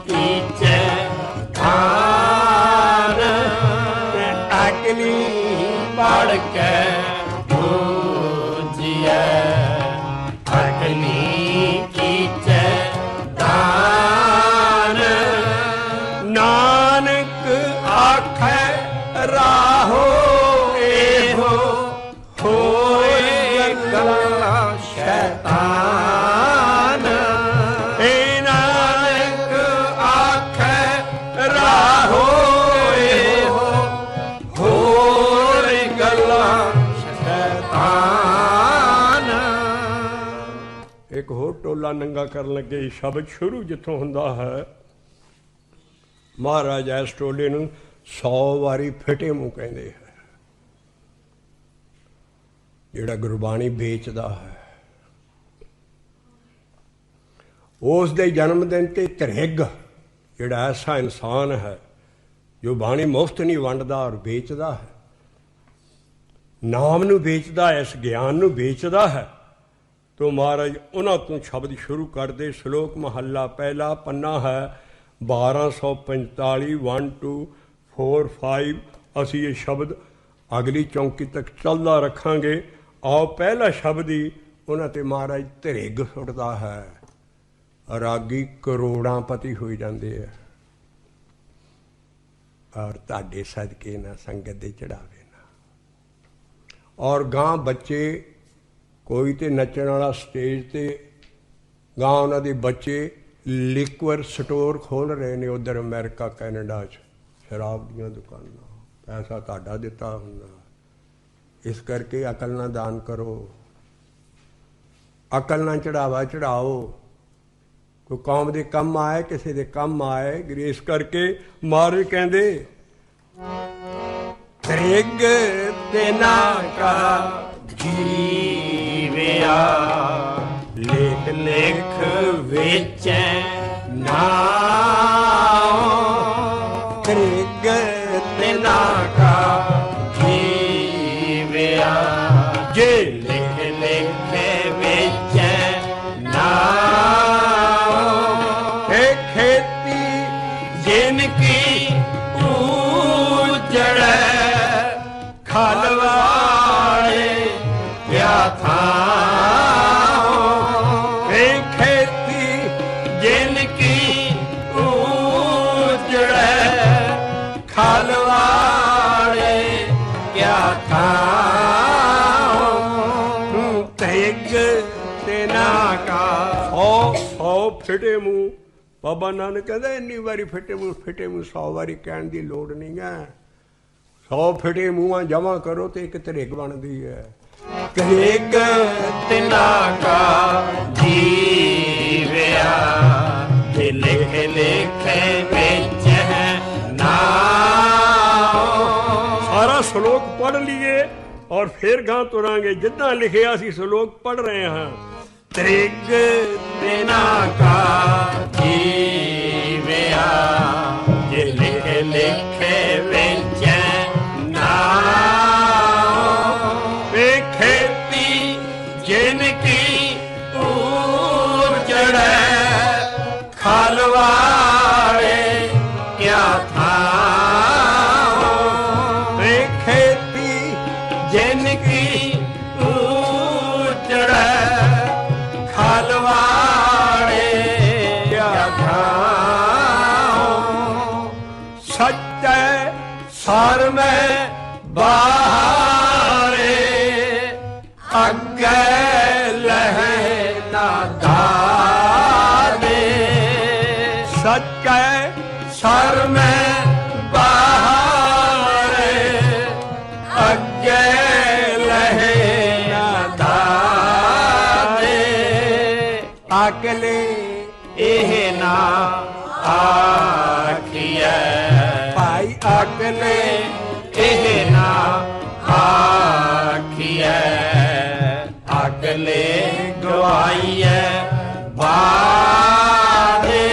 कीचे खान, अकली पढ़ के दूजिए, अकली कीचे नानक आखे राहो एहो होए गल्ला शैतान। ए नानक आखे राहो एहो होए गल्ला शैतान। एक होर टोला नंगा करन लगे शब्द शुरू जिथों हुंदा है। महाराज इस टोले नूं 100 वारी फिटे मूँह कहते हैं। जिहड़ा गुरबाणी बेचदा है उस दे जन्मदिन ते त्रिग, जिहड़ा ऐसा इंसान है जो बाणी मुफ्त नहीं वंडदा और बेचदा है, नाम नूं बेचदा है, इस ज्ञान नूं बेचदा है। तो महाराज उन्हां तों शब्द शुरू कर दे। श्लोक महला पहला पन्ना है। 1245 1 2 4 5 ਅਸੀਂ ਇਹ ਸ਼ਬਦ ਅਗਲੀ ਚੌਂਕੀ ਤੱਕ ਚੱਲਦਾ ਰੱਖਾਂਗੇ। ਆਓ ਪਹਿਲਾ ਸ਼ਬਦ ਹੀ ਉਹਨਾਂ ਤੇ ਮਹਾਰਾਜ ਧਰਿਗ ਸੁੱਟਦਾ ਹੈ। ਰਾਗੀ ਕਰੋੜਾਂ ਪਤੀ ਹੋਈ ਜਾਂਦੇ ਆ ਔਰ ਤੁਹਾਡੇ ਸਦਕੇ ਨਾ ਸੰਗਤ ਦੇ ਚੜਾਵੇ ਨਾ। ਔਰ ਗਾਂ ਬੱਚੇ ਕੋਈ ਤੇ ਨੱਚਣ ਵਾਲਾ ਸਟੇਜ ਤੇ ਗਾਂ ਉਹਨਾਂ ਦੇ ਬੱਚੇ ਲਿਕਵਰ ਸਟੋਰ ਖੋਲ੍ਹ ਰਹੇ ਨੇ ਉੱਧਰ ਅਮਰੀਕਾ ਕੈਨੇਡਾ 'ਚ, ਸ਼ਰਾਬ ਦੀਆਂ ਦੁਕਾਨਾਂ, ਪੈਸਾ ਤੁਹਾਡਾ ਦਿੱਤਾ ਹੁੰਦਾ। ਇਸ ਕਰਕੇ ਅਕਲ ਨਾਲ ਦਾਨ ਕਰੋ, ਅਕਲ ਨਾਲ ਚੜਾਵਾ ਚੜਾਓ, ਕੋਈ ਕੌਮ ਦੇ ਕੰਮ ਆਏ, ਕਿਸੇ ਦੇ ਕੰਮ ਆਏ। ਗ੍ਰੇਸ ਕਰਕੇ ਮਹਾਰਾਜ ਕਹਿੰਦੇ ਧਰਿਗ ਤੇ ਨਾ ਕਾ ਜੀਵਿਆ ਲੇਖ ਲੇਖ ਵਿੱਚ ਨਾਉ ਧਰਿਗ ਤੇ ਨਾ ਕਾ ਜੀਵਿਆ ਜੇ ਲਿਖ ਲਿਖ ਵਿੱਚ ਨਾਉ ਇਹ ਖੇਤੀ ਜਿਨ ਕੀ ਊਜੜੈ ਖਲਵਾੜੇ ਕਿਆ ਥਾਉ ਇਹ ਖੇਤੀ ਜਿਨ ਕੀ ਊਜੜੈ ਖਲਵਾੜੇ ਕਿਆ ਥਾਉ ਧਰਿਗ ਤੇ ਨਾ ਕਾ ਸੌ ਫਿਟੇ ਮੂੰਹ। ਬਾਬਾ ਨਾਨਕ ਕਹਿੰਦਾ ਇੰਨੀ ਵਾਰੀ ਫਿਟੇ ਮੂੰਹ 100 ਵਾਰੀ ਕਹਿਣ ਦੀ ਲੋੜ ਨਹੀਂ ਹੈ। 100 ਫਿਟੇ ਮੂੰਹਾਂ ਜਮ੍ਹਾਂ ਕਰੋ ਤੇ ਇੱਕ ਧਰਿਗ ਬਣਦੀ ਹੈ। ਧਰਿਗ ਤਿਨਾ ਕਾ ਜੀਵਿਆ ਤੇ ਲਿਖ ਲਿਖੇ ਵਿੱਚ ਹੈ ਨਾਉ। ਸਾਰਾ ਸ਼ਲੋਕ ਪੜ੍ਹ ਲਈਏ ਔਰ ਫਿਰ ਗਾਂ ਤੁਰਾਂਗੇ ਜਿੱਦਾਂ ਲਿਖਿਆ ਸੀ ਸ਼ਲੋਕ ਪੜ੍ਹ ਰਹੇ ਹਾਂ। ਧਰਿਗ ਤਿਨਾ ਕਾ ਜੀਵਿਆ ਤੇ ਲਿਖ ਲਿਖੇ ਵਿੱਚ ਹੈ ਨਾਉ। ਵੇ ਖੇਤੀ ਜਿਨ ਕੀ ਊਜੜੈ ਖਲਵਾੜੇ ਕਿਆ ਥਾਉ ਵੇ ਖੇਤੀ ਜਿਨ ਕੀ ਊਜੜੈ ਖਲਵਾੜੇ ਕਿਆ ਥਾਉ ਸੱਚੈ ਸਰ ਮੈਂ ਬਾਰੇ ਅੱਗੇ ਲਹਿ ਨਾ ਦਾਦੇ ਸੱਚੈ ਸਰ ਮੈਂ ਬਾਰੇ ਅੱਗੇ ਲਹਿ ਨਾ ਦਾਦੇ ਅਕਲੇ ਇਹ ਨਾ ਆਖੀਐ ਭਾਈ ਅਕਲੇ ਇਹ ਨਾ ਆਖੀਐ ਅਗਲੇ ਗਵਾਈਐ ਬਾਦੇ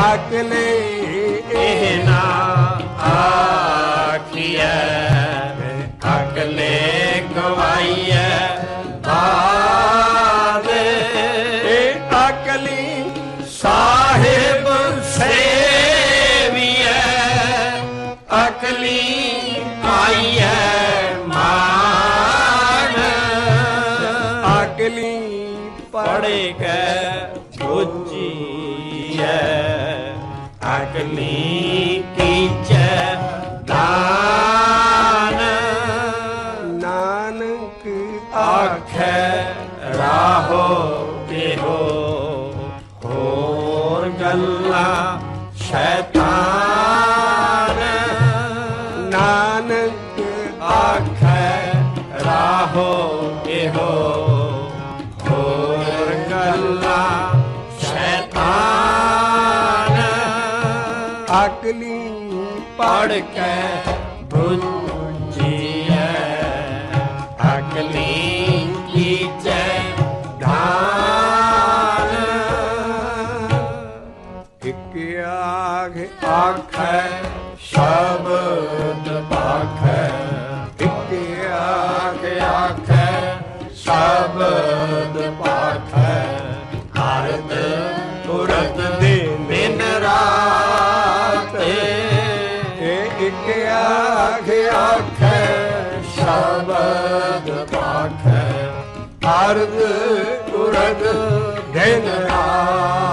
ਅਕਲੇ ਇਹ ਨਾ ਆਖੀਐ ਅਗਲੇ ਗਵਾਈਐ ਬਾਦੇ ਅਕਲੀ ਸਾਹਿਬ ਸੇਵੀਐ ਅਕਲੀ ਆਈਐ ਮਾਨ ਅਕਲੀ ਪੜੇ ਕੈ ਬੁੱਝੀਐ ਅਕਲੀ ਕੀਚੈ ਦਾਨ ਨਾਨਕ ਆਖੈ ਰਾਹੋ ਕਿਹੋ ਹੋਰ ਗੱਲਾਂ ਸ਼ੈਤਾਨ ਨਾਨਕ ਆਖੈ ਰਾਹੋ ਇਹੋ ਹੋਰ ਗੱਲਾਂ ਸ਼ੈਤਾਨ ਅਕਲੀ ਪੜ ਕੇ ਬੁੱਝੀਐ ਅਕਲੀ ਕੀਚੈ ਧਾਨ ਇੱਕ ਆਖ ਆਖੈ ਸ਼ਬਦ ਪਾਖੈ ਇੱਕ ਆਖੈ ਸ਼ਬਦ ਪਾਖੈ ਅਰਥ ਪੁਰਤ ਦੇ ਬਿਨ ਇੱਕ ਆਖ ਆਖੈ ਸ਼ਬਦ ਭਾਖੈ ਅਰਧ ਉਰਧ ਦਿਨ ਰਾਤ